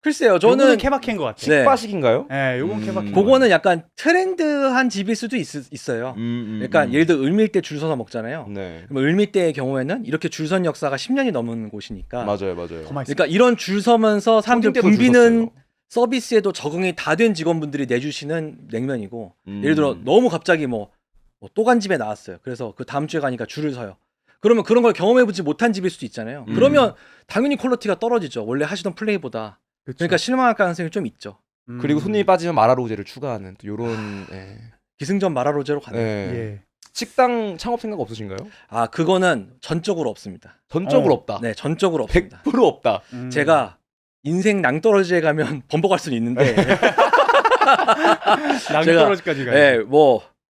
글쎄요.
저는
저는
케바케인 것 같아요.
네.
식바식인가요?
네, 요건 케바케.
그거는 약간 트렌드한 집일 수도 있어요. 그러니까 예를 들어 을밀대 줄 서서 먹잖아요.
네.
그럼 을밀대의 경우에는 이렇게 줄 선 역사가 10년이 넘은 곳이니까.
맞아요.
더 맛있어요.
그러니까 이런 줄 서면서 사람들
초딩 때도 줄
붐비는
섰어요.
서비스에도 적응이 다 된 직원분들이 내주시는 냉면이고 예를
음.
들어 너무 갑자기 또 간 집에 나왔어요. 그래서 그 다음 주에 가니까 줄을 서요. 그러면 그런 걸 경험해보지 못한 집일 수도 있잖아요. 그러면 당연히 퀄리티가 떨어지죠. 원래 하시던 플레이보다.
그쵸.
그러니까 실망할 가능성이 좀 있죠.
그리고 손님이 빠지면 마라로제를 추가하는 또 요런
기승전 마라로제로 가네요.
예.
식당 창업 생각 없으신가요?
그거는 전적으로 없습니다.
전적으로 없다.
네, 전적으로 없습니다.
100% 없다.
제가 인생 낭떠러지에 가면 번복할 수는 있는데
낭떠러지까지 가요.
네,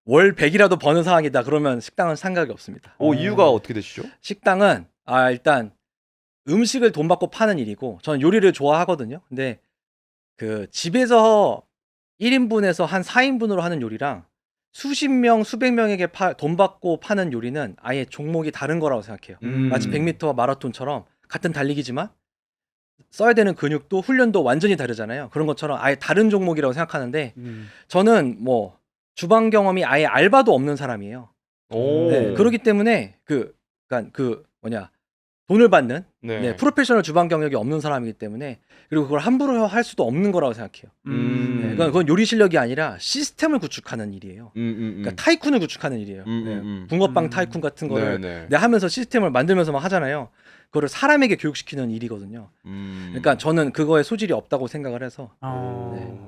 월 100이라도 버는 상황이다. 그러면 식당은 생각이 없습니다.
이유가 어떻게 되시죠?
식당은 일단 음식을 돈 받고 파는 일이고 저는 요리를 좋아하거든요. 근데 그 집에서 1인분에서 한 4인분으로 하는 요리랑 수십 명, 수백 명에게 돈 받고 파는 요리는 아예 종목이 다른 거라고 생각해요. 마치 100m와 마라톤처럼 같은 달리기지만 써야 되는 근육도 훈련도 완전히 다르잖아요. 그런 것처럼 아예 다른 종목이라고 생각하는데 저는 주방 경험이 아예 알바도 없는 사람이에요. 네, 그렇기 때문에 돈을 받는 프로페셔널 주방 경력이 없는 사람이기 때문에 그리고 그걸 함부로 할 수도 없는 거라고 생각해요. 그건 요리 실력이 아니라 시스템을 구축하는 일이에요. 그러니까 타이쿤을 구축하는 일이에요. 붕어빵 타이쿤 같은 거를 내가 하면서 시스템을 만들면서 막 하잖아요. 그거를 사람에게 교육시키는 일이거든요. 그러니까 저는 그거에 소질이 없다고 생각을 해서.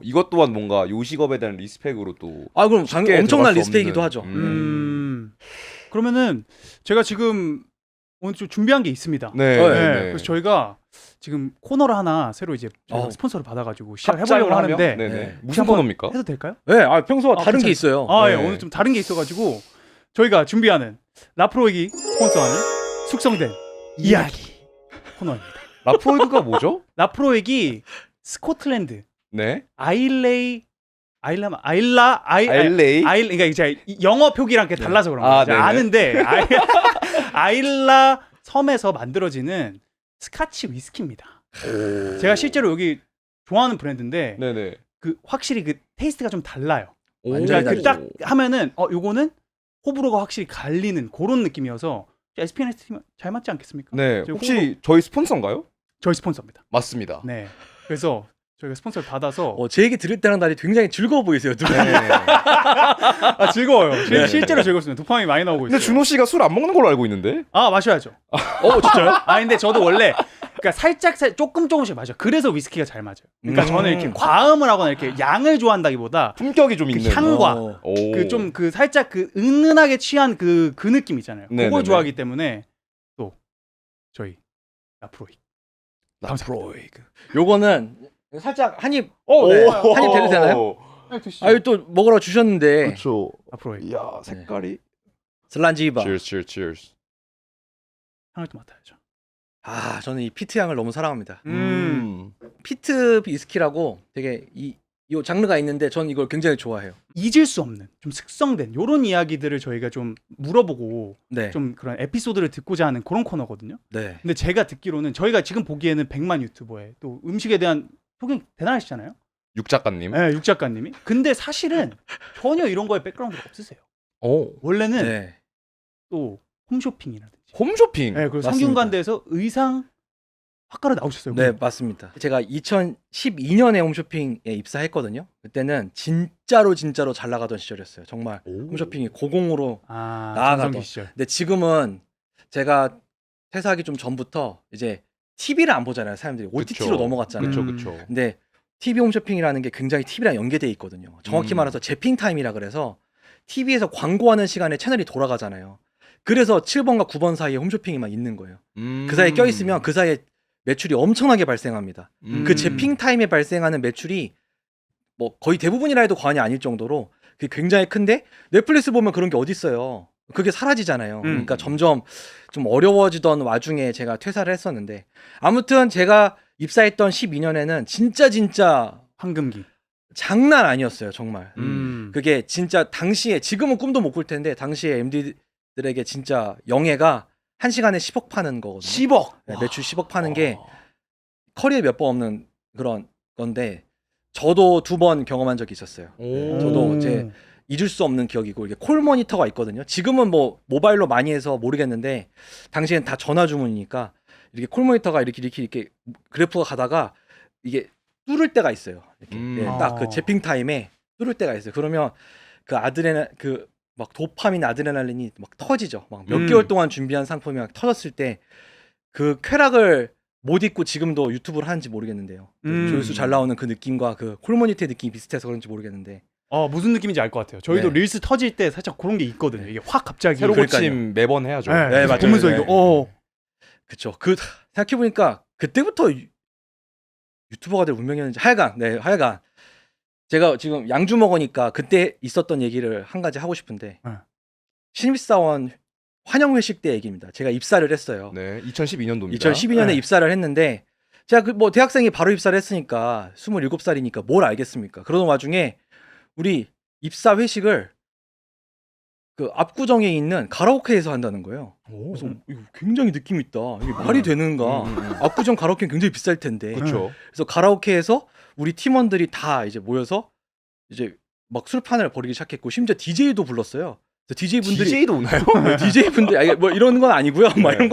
이것 또한 뭔가 요식업에 대한 리스펙으로 또
그럼
쉽게
엄청난
들어갈 수
리스펙이기도 하죠.
그러면은 제가 지금 오늘 좀 준비한 게 있습니다.
네.
그래서 저희가 지금 코너를 하나 새로 이제 저희가 스폰서를 받아가지고 시작을 해보려고 하는데
네네. 무슨 코너입니까?
해도 될까요?
네, 평소와 다른 게
괜찮아요.
있어요.
예, 오늘 좀 다른 게 있어가지고 저희가 준비하는 라프로이기 스폰서하는 숙성된 이야기 코너입니다.
라프로이그가 뭐죠?
라프로이기 스코틀랜드
네.
아일레이 그러니까 제가 영어 표기랑 달라서 그런 거예요. 제가 아는데 아일라 섬에서 만들어지는 스카치 위스키입니다. 제가 실제로 여기 좋아하는 브랜드인데
네네.
확실히 그 테이스트가 좀 달라요.
완전히
제가 딱
다르죠.
하면은 요거는 호불호가 확실히 갈리는 그런 느낌이어서 SPNS 팀 잘 맞지 않겠습니까?
네. 혹시 저희 스폰서인가요?
저희 스폰서입니다.
맞습니다.
네. 그래서 저희가 스폰서를 받아서
제 얘기 들을 때랑 달리 굉장히 즐거워 보이세요. 두 분.
즐거워요. 실제로 즐겁습니다. 도파민이 많이 나오고 있어요.
근데 준호 씨가 술 안 먹는 걸로 알고 있는데.
마셔야죠.
진짜요?
근데 저도 원래 그러니까 살짝 조금씩 마셔. 그래서 위스키가 잘 맞아요. 그러니까 저는 이렇게 과음을 하거나 이렇게 양을 좋아한다기보다
품격이 좀 있는
향과 그 살짝 그 은은하게 취한 그 느낌 있잖아요.
네네네.
그걸 좋아하기 때문에 또 저희 라프로이기.
라프로이그.
요거는 살짝 한입
네.
한입 대도 되나요? 또 먹으러 주셨는데
그렇죠.
라프로이기.
이야, 색깔이.
슬란지바.
Cheers.
향을 또 맡아야죠.
저는 이 피트 향을 너무 사랑합니다.
음.
피트 위스키라고 되게 이 이 장르가 있는데 전 이걸 굉장히 좋아해요.
잊을 수 없는 좀 숙성된 요런 이야기들을 저희가 좀 물어보고
네.
좀 그런 에피소드를 듣고자 하는 그런 코너거든요.
네.
근데 제가 듣기로는 저희가 지금 보기에는 100만 유튜버에 또 음식에 대한 소개 대단하시잖아요.
육 작가님.
네, 육 작가님이. 근데 사실은 전혀 이런 거에 백그라운드가 없으세요. 원래는
네.
또 홈쇼핑이라든지.
홈쇼핑.
네, 그리고
맞습니다.
성균관대에서 의상 학과로 나오셨어요.
네, 맞습니다. 제가 2012년에 홈쇼핑에 입사했거든요. 그때는 진짜로 잘 나가던 시절이었어요. 정말 홈쇼핑이 고공으로
아,
나아가던.
전성기 시절.
근데 지금은 제가 퇴사하기 좀 전부터 이제 TV를 안 보잖아요. 사람들이 OTT로
그쵸.
넘어갔잖아요.
그쵸
음.
그쵸.
근데 TV 홈쇼핑이라는 게 굉장히 TV랑 연계돼 있거든요. 정확히 말해서 재핑 타임이라 그래서 TV에서 광고하는 시간에 채널이 돌아가잖아요. 그래서 7번과 9번 사이에 홈쇼핑이만 있는 거예요. 그 사이에 껴있으면 그 사이에 매출이 엄청나게 발생합니다. 그 재핑 타임에 발생하는 매출이 뭐 거의 대부분이라 해도 과언이 아닐 정도로 그게 굉장히 큰데 넷플릭스 보면 그런 게 어디 있어요. 그게 사라지잖아요. 그러니까 점점 좀 어려워지던 와중에 제가 퇴사를 했었는데 아무튼 제가 입사했던 12년에는 진짜
황금기.
장난 아니었어요. 정말.
그게
그게 진짜 당시에 지금은 꿈도 못 꿀 텐데 당시에 MD들에게 진짜 영예가 한 시간에 10억 파는 거거든요.
10억.
네, 매출 10억 파는 게 커리어에 몇 번 없는 그런 건데 저도 2번 경험한 적이 있었어요. 저도 제 잊을 수 없는 기억이고 이게 콜 모니터가 있거든요. 지금은 뭐 모바일로 많이 해서 모르겠는데 당시엔 다 전화 주문이니까 이렇게 콜 모니터가 이렇게 그래프가 가다가 이게 뚫을 때가 있어요. 이렇게 딱 그 재핑 타임에 뚫을 때가 있어요. 그러면 그 그 막 도파민, 아드레날린이 막 터지죠. 막 몇 개월 동안 준비한 상품이 막 터졌을 때 그 쾌락을 못 잊고 지금도 유튜브를 하는지 모르겠는데요. 조회수 잘 나오는 그 느낌과 그 콜모니터의 느낌이 비슷해서 그런지 모르겠는데
무슨 느낌인지 알 것 같아요. 저희도
네.
릴스 터질 때 살짝 그런 게 있거든요. 이게 확 갑자기
새로
그러니까요.
고침 매번 해야죠.
네,
맞아요.
보면서
네.
이거
그쵸. 그 생각해보니까 그때부터 유튜버가 될 운명이었는지 하여간 제가 지금 양주 먹으니까 그때 있었던 얘기를 한 가지 하고 싶은데
네.
신입사원 환영 회식 때 얘기입니다. 제가 입사를 했어요.
네, 2012년도입니다.
2012년에
네.
입사를 했는데 제가 그 뭐 대학생이 바로 입사를 했으니까 27살이니까 뭘 알겠습니까? 그러는 와중에 우리 입사 회식을 그 압구정에 있는 가라오케에서 한다는 거예요. 그래서 이거 굉장히 느낌 있다. 이게 말이 되는가? 압구정 가라오케는 굉장히 비쌀 텐데.
그렇죠.
그래서 가라오케에서 우리 팀원들이 다 이제 모여서 이제 막 술판을 벌이기 시작했고 심지어 DJ도 불렀어요. 그래서 DJ 분들이
DJ도 오나요?
DJ 분들 아니 뭐 이런 건 아니고요. 막
네.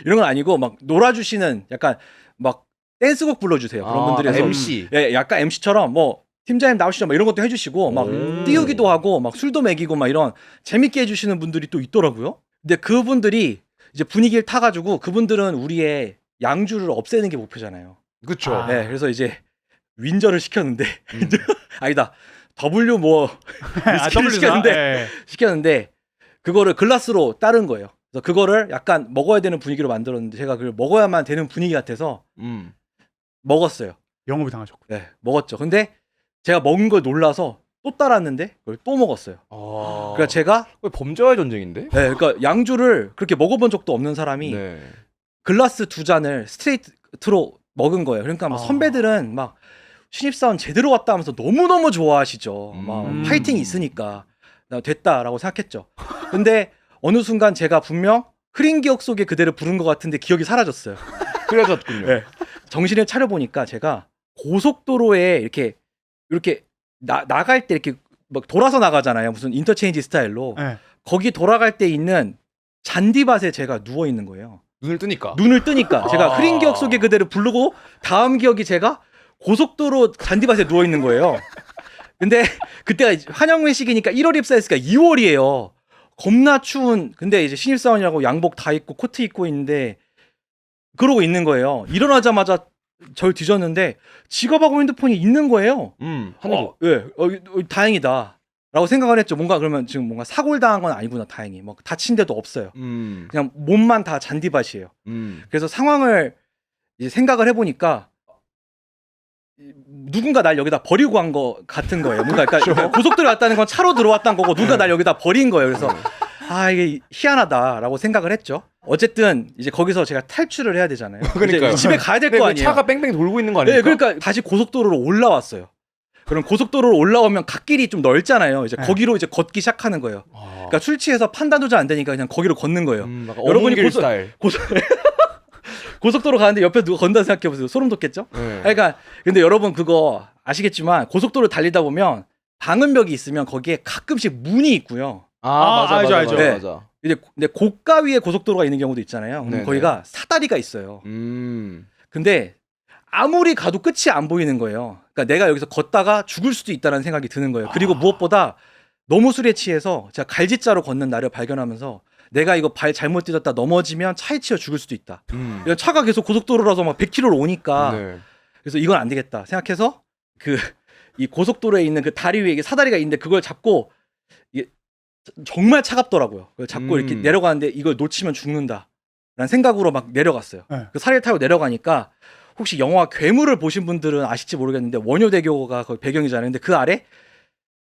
이런 건 아니고 막 놀아주시는 약간 막 댄스곡 불러주세요. 그런 분들이 해서
MC.
예, 약간 MC처럼 뭐 팀장님 나오시죠. 막 이런 것도 해주시고 막 띄우기도 하고 막 술도 먹이고 막 이런 재밌게 해주시는 분들이 또 있더라고요. 근데 그분들이 이제 분위기를 타가지고 그분들은 우리의 양주를 없애는 게 목표잖아요.
그렇죠.
네, 그래서 이제 윈저를 시켰는데 아니다 W 뭐 위스키를 시켰는데 그거를 글라스로 따른 거예요. 그래서 그거를 약간 먹어야 되는 분위기로 만들었는데 제가 그걸 먹어야만 되는 분위기 같아서 먹었어요.
영업이 당하셨고.
네, 먹었죠. 근데 제가 먹은 걸 놀라서 또 따랐는데 그걸 또 먹었어요. 그러니까 제가
거의 범죄와의 전쟁인데?
네, 그러니까 양주를 그렇게 먹어본 적도 없는 사람이
네.
글라스 2잔을 스트레이트로 먹은 거예요. 그러니까 막 선배들은 막 신입사원 제대로 왔다 하면서 너무너무 좋아하시죠. 막 파이팅이 있으니까 나 됐다라고 생각했죠. 근데 어느 순간 제가 분명 흐린 기억 속에 그대를 부른 것 같은데 기억이 사라졌어요.
그래졌군요.
네. 정신을 차려보니까 제가 고속도로에 이렇게 나갈 때 이렇게 막 돌아서 나가잖아요. 무슨 인터체인지 스타일로.
네.
거기 돌아갈 때 있는 잔디밭에 제가 누워 있는 거예요.
눈을 뜨니까.
눈을 뜨니까 제가 흐린 기억 속에 그대로 부르고 다음 기억이 제가 고속도로 잔디밭에 누워 있는 거예요. 근데 그때가 환영 회식이니까 1월 입사했으니까 2월이에요. 겁나 추운. 근데 이제 신입사원이라고 양복 다 입고 코트 입고 있는데 그러고 있는 거예요. 일어나자마자 절 뒤졌는데 지갑하고 핸드폰이 있는 거예요. 다행이다. 라고 생각을 했죠. 뭔가 그러면 지금 뭔가 사고를 당한 건 아니구나. 다행히. 뭐 다친 데도 없어요. 그냥 몸만 다 잔디밭이에요. 그래서 상황을 이제 생각을 해보니까 누군가 날 여기다 버리고 간 거 같은 거예요. 뭔가 그러니까 고속도로에 왔다는 건 차로 들어왔다는 거고 누가 날 여기다 버린 거예요. 그래서 이게 희한하다라고 생각을 했죠. 어쨌든 이제 거기서 제가 탈출을 해야 되잖아요.
그러니까요.
이제 집에 가야 될 거 아니에요.
차가 뺑뺑 돌고 있는 거
네,
아닙니까?
그러니까 다시 고속도로로 올라왔어요. 그럼 고속도로로 올라오면 갓길이 좀 넓잖아요. 이제
네.
거기로 이제 걷기 시작하는 거예요.
아.
그러니까 술 취해서 판단도 잘 안 되니까 그냥 거기로 걷는 거예요.
약간
여러분이
어문길 스타일.
고속도로 가는데 옆에 누가 건다 생각해 보세요. 소름 돋겠죠?
네.
그러니까 근데 여러분 그거 아시겠지만 고속도로 달리다 보면 방음벽이 있으면 거기에 가끔씩 문이 있고요.
맞아,
알죠,
맞아,
알죠.
맞아,
네.
맞아.
이제 근데 고가 위에 고속도로가 있는 경우도 있잖아요. 그럼
네네.
거기가 사다리가 있어요.
음.
근데 아무리 가도 끝이 안 보이는 거예요. 그러니까 내가 여기서 걷다가 죽을 수도 있다는 생각이 드는 거예요. 그리고 무엇보다 너무 술에 취해서 제가 갈짓자로 걷는 나를 발견하면서 내가 이거 발 잘못 디뎠다 넘어지면 차에 치여 죽을 수도 있다. 그러니까 차가 계속 고속도로라서 막 100km로 오니까
네.
그래서 이건 안 되겠다 생각해서 이 고속도로에 있는 그 다리 위에 이게 사다리가 있는데 그걸 잡고 이게 정말 차갑더라고요. 그걸 잡고 이렇게 내려가는데 이걸 놓치면 죽는다라는 생각으로 막 내려갔어요.
네.
그 사다리 타고 내려가니까 혹시 영화 괴물을 보신 분들은 아실지 모르겠는데 원효대교가 거기 배경이잖아요. 근데 그 아래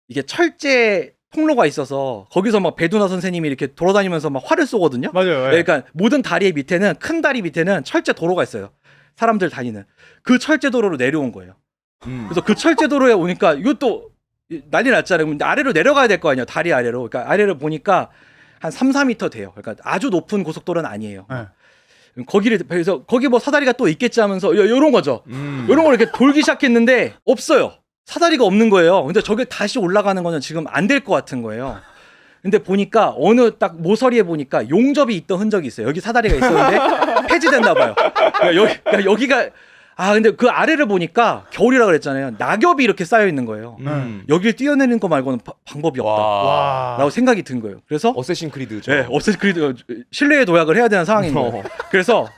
이게 철제 통로가 있어서 거기서 막 배두나 선생님이 이렇게 돌아다니면서 막 활을 쏘거든요.
맞아요. 예.
그러니까 모든 다리의 밑에는 큰 다리 밑에는 철제 도로가 있어요. 사람들 다니는 그 철제 도로로 내려온 거예요. 그래서 그 철제 도로에 오니까 이것도 난리 났잖아요. 근데 아래로 내려가야 될 거 아니에요. 다리 아래로. 그러니까 아래를 보니까 한 3, 4m 돼요. 그러니까 아주 높은 고속도로는 아니에요.
네.
거기를 그래서 거기 뭐 사다리가 또 있겠지 하면서 요런 거죠. 요런 걸 이렇게 돌기 시작했는데 없어요. 사다리가 없는 거예요. 근데 저게 다시 올라가는 거는 지금 안 될 것 같은 거예요. 근데 보니까 어느 딱 모서리에 보니까 용접이 있던 흔적이 있어요. 여기 사다리가 있었는데 폐지됐나 봐요. 그러니까 여기가 근데 그 아래를 보니까 겨울이라 그랬잖아요. 낙엽이 이렇게 쌓여 있는 거예요. 여길 뛰어내리는 거 말고는 방법이 없다라고
와.
생각이 든 거예요. 그래서
어쌔신 크리드죠.
네, 어쌔신 크리드 신뢰의 도약을 해야 되는 상황인 거예요. 그래서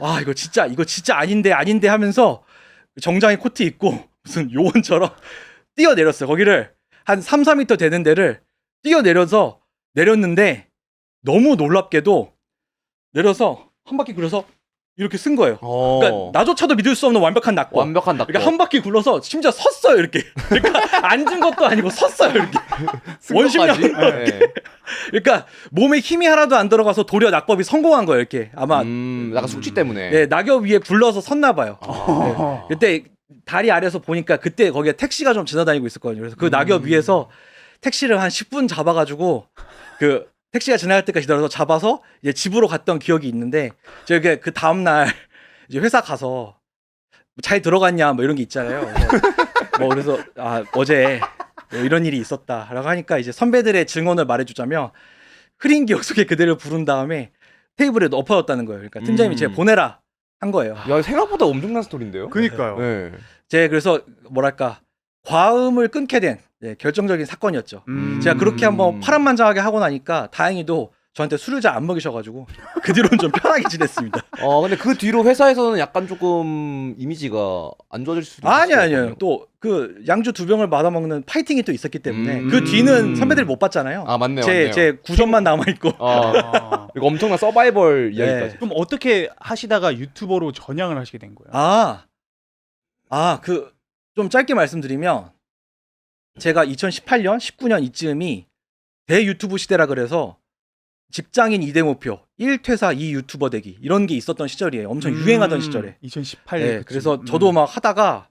이거 진짜 아닌데 하면서 정장에 코트 입고 무슨 요원처럼 뛰어내렸어요. 거기를 한 3, 4m 되는 데를 뛰어내려서 내렸는데 너무 놀랍게도 내려서 한 바퀴 굴려서 이렇게 쓴 거예요. 그러니까 나조차도 믿을 수 없는 완벽한 낙법.
완벽한 낙법.
그러니까 한 바퀴 굴러서 심지어 섰어요 이렇게. 그러니까 앉은 것도 아니고 섰어요 이렇게. 원심력.
네.
그러니까 몸에 힘이 하나도 안 들어가서 도리어 낙법이 성공한 거예요 이렇게. 아마
약간 숙취 때문에.
네, 낙엽 위에 굴러서 섰나 봐요.
아.
그때 다리 아래에서 보니까 그때 거기에 택시가 좀 지나다니고 있었거든요. 그래서 그 낙엽 위에서 택시를 한 10분 잡아가지고 그 택시가 지나갈 때까지 기다려서 잡아서 이제 집으로 갔던 기억이 있는데 제가 그 다음 날 이제 회사 가서 잘 들어갔냐 뭐 이런 게 있잖아요. 그래서 어제 뭐 이런 일이 있었다라고 하니까 이제 선배들의 증언을 말해주자면 흐린 기억 속에 그대를 부른 다음에 테이블에 엎어졌다는 거예요. 그러니까 팀장님이 제가 보내라 한 거예요.
야, 생각보다 엄청난 스토리인데요.
그니까요.
네.
제가 그래서 뭐랄까 과음을 끊게 된 결정적인 사건이었죠. 제가 그렇게 한번 파란만장하게 하고 나니까 다행히도 저한테 술을 잘 안 먹이셔가지고 그 뒤로는 좀 편하게 지냈습니다.
근데 그 뒤로 회사에서는 약간 조금 이미지가 안 좋아질 수도
아니요. 또 그 양주 2병을 받아 먹는 파이팅이 또 있었기 때문에 그 뒤는 선배들이 못 봤잖아요.
맞네요.
제 9점만 남아 있고.
이거 엄청난 서바이벌 이야기까지.
그럼 어떻게 하시다가 유튜버로 전향을 하시게 된 거예요?
그 좀 짧게 말씀드리면 제가 2018년, 19년 이쯤이 대유튜브 시대라 그래서 직장인 2대 목표, 1퇴사 2 유튜버 되기 이런 게 있었던 시절이에요. 엄청 유행하던 시절에.
2018년.
네, 그래서 저도 막 하다가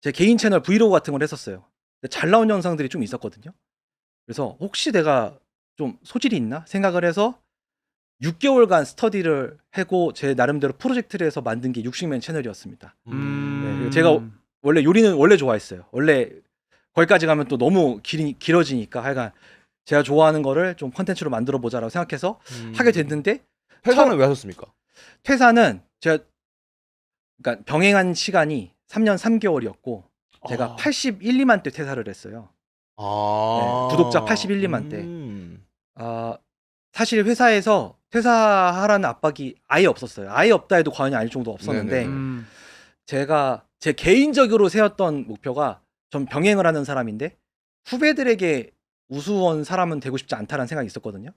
제 개인 채널 브이로그 같은 걸 했었어요. 근데 잘 나온 영상들이 좀 있었거든요. 그래서 혹시 내가 좀 소질이 있나 생각을 해서 6개월간 스터디를 하고 제 나름대로 프로젝트를 해서 만든 게 육식맨 채널이었습니다. 네, 제가 원래 요리는 원래 좋아했어요. 원래 거기까지 가면 또 너무 길어지니까 하여간 제가 좋아하는 거를 좀 컨텐츠로 만들어 보자라고 생각해서 하게 됐는데
회사는 왜 하셨습니까?
퇴사는 제가 그러니까 병행한 시간이 3년 3개월이었고 제가 81, 2만 대 퇴사를 했어요. 구독자 81, 2만 대. 사실 회사에서 퇴사하라는 압박이 아예 없었어요. 아예 없다 해도 과언이 아닐 정도 없었는데 제가 제 개인적으로 세웠던 목표가 전 병행을 하는 사람인데 후배들에게 우스운 사람은 되고 싶지 않다는 생각이 있었거든요.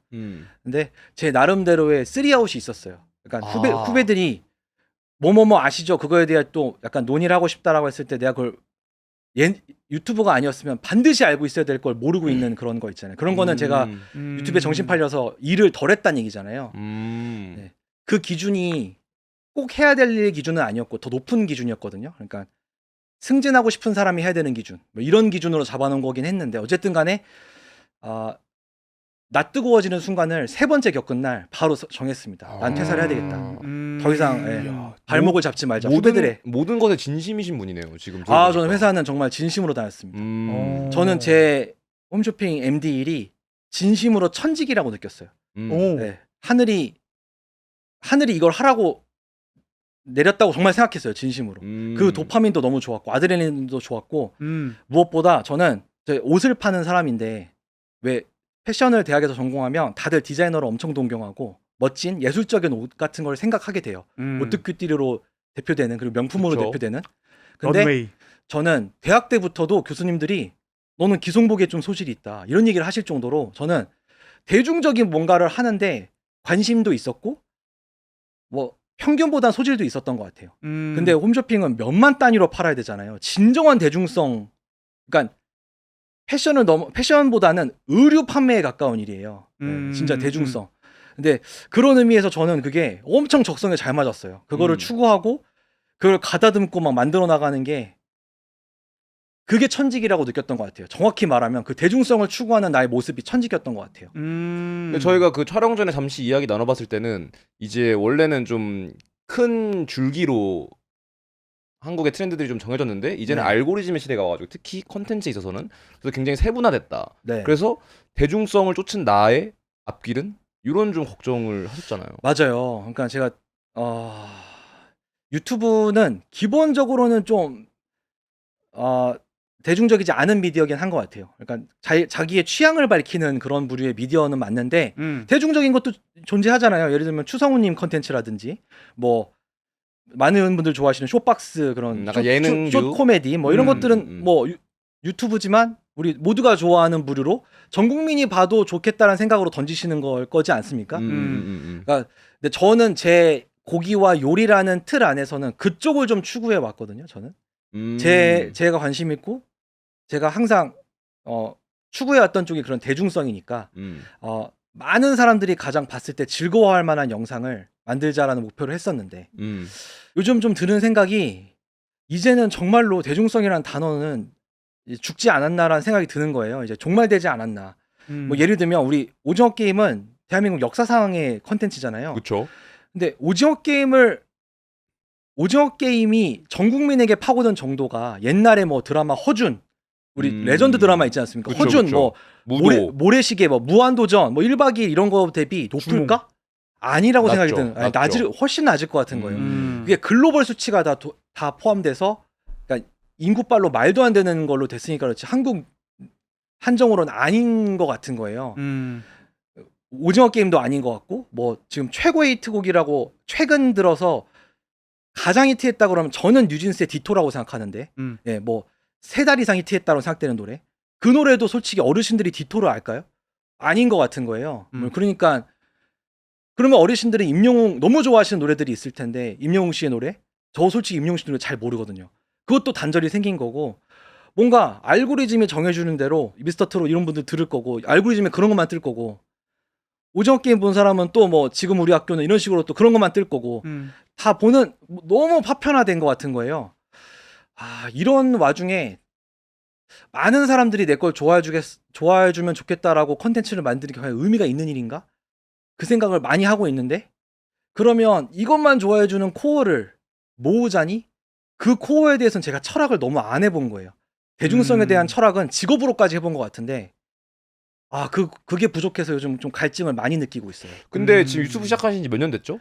근데 제 나름대로의 3아웃이 있었어요. 그러니까 후배들이 뭐뭐뭐 아시죠? 그거에 대해 또 약간 논의를 하고 싶다라고 했을 때 내가 그걸 유튜브가 아니었으면 반드시 알고 있어야 될 걸 모르고 있는 그런 거 있잖아요. 그런 거는 제가 유튜브에 정신 팔려서 일을 덜 했다는 얘기잖아요. 네. 그 기준이 꼭 해야 될 일 기준은 아니었고 더 높은 기준이었거든요. 그러니까 승진하고 싶은 사람이 해야 되는 기준 뭐 이런 기준으로 잡아놓은 거긴 했는데 어쨌든 간에 낯 뜨거워지는 순간을 3번째 겪은 날 바로 정했습니다. 난 퇴사를 해야 되겠다. 더 이상 발목을 잡지 말자. 후배들의
모든 것에 진심이신 분이네요. 지금.
저는 회사는 정말 진심으로 다녔습니다. 저는 제 홈쇼핑 MD 일이 진심으로 천직이라고 느꼈어요. 네. 하늘이 이걸 하라고 내렸다고 정말 생각했어요. 진심으로. 그 도파민도 너무 좋았고 아드레날린도 좋았고 무엇보다 저는 옷을 파는 사람인데 왜 패션을 대학에서 전공하면 다들 디자이너를 엄청 동경하고 멋진 예술적인 옷 같은 걸 생각하게 돼요. 오뜨큐띠르로 대표되는 그리고 명품으로
그쵸.
대표되는. 근데
런웨이.
저는 대학 때부터도 교수님들이 너는 기성복에 좀 소질이 있다 이런 얘기를 하실 정도로 저는 대중적인 뭔가를 하는데 관심도 있었고 뭐 평균보다 소질도 있었던 것 같아요. 근데 홈쇼핑은 몇만 단위로 팔아야 되잖아요. 진정한 대중성, 그러니까 패션보다는 의류 판매에 가까운 일이에요. 네, 진짜 대중성. 근데 그런 의미에서 저는 그게 엄청 적성에 잘 맞았어요. 그거를 추구하고 그걸 가다듬고 막 만들어 나가는 게 그게 천직이라고 느꼈던 것 같아요. 정확히 말하면 그 대중성을 추구하는 나의 모습이 천직이었던 것 같아요.
근데 저희가 그 촬영 전에 잠시 이야기 나눠봤을 때는 이제 원래는 좀 큰 줄기로 한국의 트렌드들이 좀 정해졌는데 이제는
네.
알고리즘의 시대가 와가지고 특히 컨텐츠에 있어서는 그래서 굉장히 세분화됐다.
네.
그래서 대중성을 쫓은 나의 앞길은 이런 좀 걱정을 하셨잖아요.
맞아요. 그러니까 제가 유튜브는 기본적으로는 좀 대중적이지 않은 미디어긴 한 것 같아요. 그러니까 자기의 취향을 밝히는 그런 부류의 미디어는 맞는데 대중적인 것도 존재하잖아요. 예를 들면 추성훈님 컨텐츠라든지 뭐 많은 분들 좋아하시는 쇼박스 그런
약간 예능류?
쇼 코미디 뭐 이런 것들은 뭐 유튜브지만 우리 모두가 좋아하는 부류로 전 국민이 봐도 좋겠다는 생각으로 던지시는 걸 거지 않습니까? 그러니까 근데 저는 제 고기와 요리라는 틀 안에서는 그쪽을 좀 추구해 왔거든요. 저는 제가 관심 있고 제가 항상 추구해 왔던 쪽이 그런 대중성이니까 많은 사람들이 가장 봤을 때 즐거워할 만한 영상을 만들자라는 목표를 했었는데 요즘 좀 드는 생각이 이제는 정말로 대중성이라는 단어는 죽지 않았나라는 생각이 드는 거예요. 이제 종말되지 않았나. 뭐 예를 들면 우리 오징어 게임은 대한민국 역사상의 컨텐츠잖아요.
그렇죠.
근데 오징어 게임이 전 국민에게 파고든 정도가 옛날에 뭐 드라마 허준 우리 레전드 드라마 있지 않습니까?
그쵸,
허준
그쵸.
뭐
무도.
모래시계 뭐 무한도전 뭐 1박 2일 이런 거 대비 높을까? 아니라고 생각이 드는.
낮죠.
훨씬 낮을 것 같은 거예요. 그게 글로벌 수치가 다 포함돼서 그러니까 인구빨로 말도 안 되는 걸로 됐으니까 그렇지 한국 한정으로는 아닌 것 같은 거예요. 오징어 게임도 아닌 것 같고 뭐 지금 최고의 히트곡이라고 최근 들어서 가장 히트했다 그러면 저는 뉴진스의 디토라고 생각하는데 예, 뭐 3달 이상 히트했다고 생각되는 노래 그 노래도 솔직히 어르신들이 디토를 알까요? 아닌 것 같은 거예요. 그러니까 그러면 어르신들이 임영웅 너무 좋아하시는 노래들이 있을 텐데 임영웅 씨의 노래 저 솔직히 임영웅 씨 노래 잘 모르거든요. 그것도 단절이 생긴 거고 뭔가 알고리즘이 정해주는 대로 미스터 트롯 이런 분들 들을 거고 알고리즘에 그런 것만 뜰 거고 오징어 게임 본 사람은 또 뭐 지금 우리 학교는 이런 식으로 또 그런 것만 뜰 거고 다 보는 너무 파편화된 것 같은 거예요. 이런 와중에 많은 사람들이 내 걸 좋아해주면 좋겠다라고 컨텐츠를 만드는 게 과연 의미가 있는 일인가? 그 생각을 많이 하고 있는데 그러면 이것만 좋아해주는 코어를 모으자니 그 코어에 대해서는 제가 철학을 너무 안 해본 거예요. 대중성에 대한 철학은 직업으로까지 해본 것 같은데 그게 부족해서 요즘 좀 갈증을 많이 느끼고 있어요.
근데 지금 유튜브 시작하신 지 몇 년 됐죠?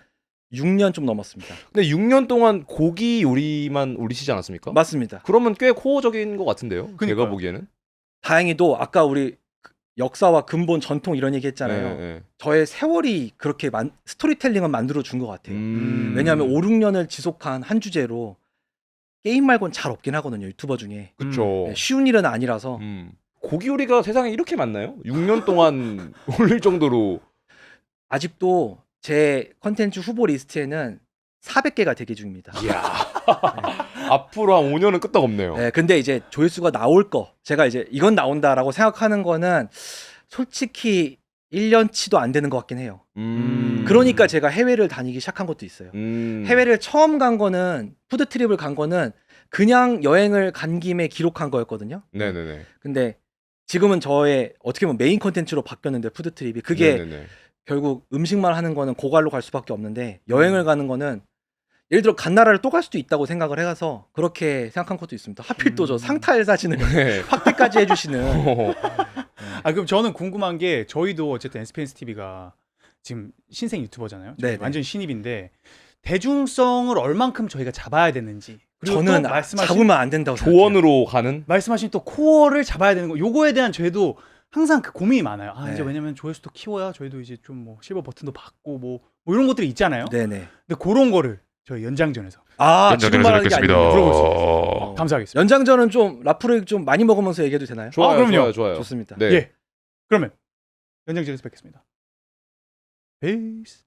6년 좀 넘었습니다.
근데 6년 동안 고기 요리만 올리시지 않았습니까?
맞습니다.
그러면 꽤 코어적인 것 같은데요. 제가
그러니까요.
보기에는.
다행히도 아까 우리 역사와 근본 전통 이런 얘기 했잖아요.
네.
저의 세월이 그렇게 스토리텔링은 만들어 준 것 같아요. 왜냐하면 5, 6년을 지속한 한 주제로 게임 말고는 잘 없긴 하거든요. 유튜버 중에.
그쵸.
네, 쉬운 일은 아니라서.
고기 요리가 세상에 이렇게 많나요? 6년 동안 올릴 정도로.
아직도 제 컨텐츠 후보 리스트에는 400개가 대기 중입니다.
이야. 앞으로 한 5년은 끄떡없네요.
네, 근데 이제 조회수가 나올 거 제가 이제 이건 나온다라고 생각하는 거는 솔직히 1년치도 안 되는 것 같긴 해요. 그러니까 제가 해외를 다니기 시작한 것도 있어요. 해외를 처음 간 거는 푸드트립을 간 거는 그냥 여행을 간 김에 기록한 거였거든요.
네네네.
근데 지금은 저의 어떻게 보면 메인 컨텐츠로 바뀌었는데 푸드트립이 그게
네네네.
결국 음식만 하는 거는 고갈로 갈 수밖에 없는데 여행을 가는 거는 예를 들어 간 나라를 또 갈 수도 있다고 생각을 해서 그렇게 생각한 것도 있습니다. 하필 또 저 상탈 사진을
네.
확대까지 해주시는.
아 그럼 저는 궁금한 게 저희도 어쨌든 SPNS TV가 지금 신생 유튜버잖아요. 저희
네네.
완전 신입인데 대중성을 얼만큼 저희가 잡아야 되는지. 그리고
저는
또
잡으면 안 된다고 생각해요.
조언으로 가는
말씀하신 또 코어를 잡아야 되는 거. 요거에 대한 저희도 항상 그 고민이 많아요. 아 이제
네.
왜냐면 조회수도 키워야 저희도 이제 좀 뭐 실버 버튼도 받고 뭐 이런 것들이 있잖아요.
네네.
근데 그런 거를 저희 연장전에서
아 지금 말하는 게 아니고
물어볼 수 있어요. 감사하겠습니다.
연장전은 좀 라프를 좀 많이 먹으면서 얘기해도 되나요?
좋아요,
그럼요.
좋아요.
좋습니다.
네.
예. 그러면 연장전에서 뵙겠습니다. 페이스.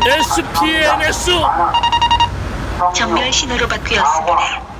SPNS
정렬 신호로 바뀌었습니다.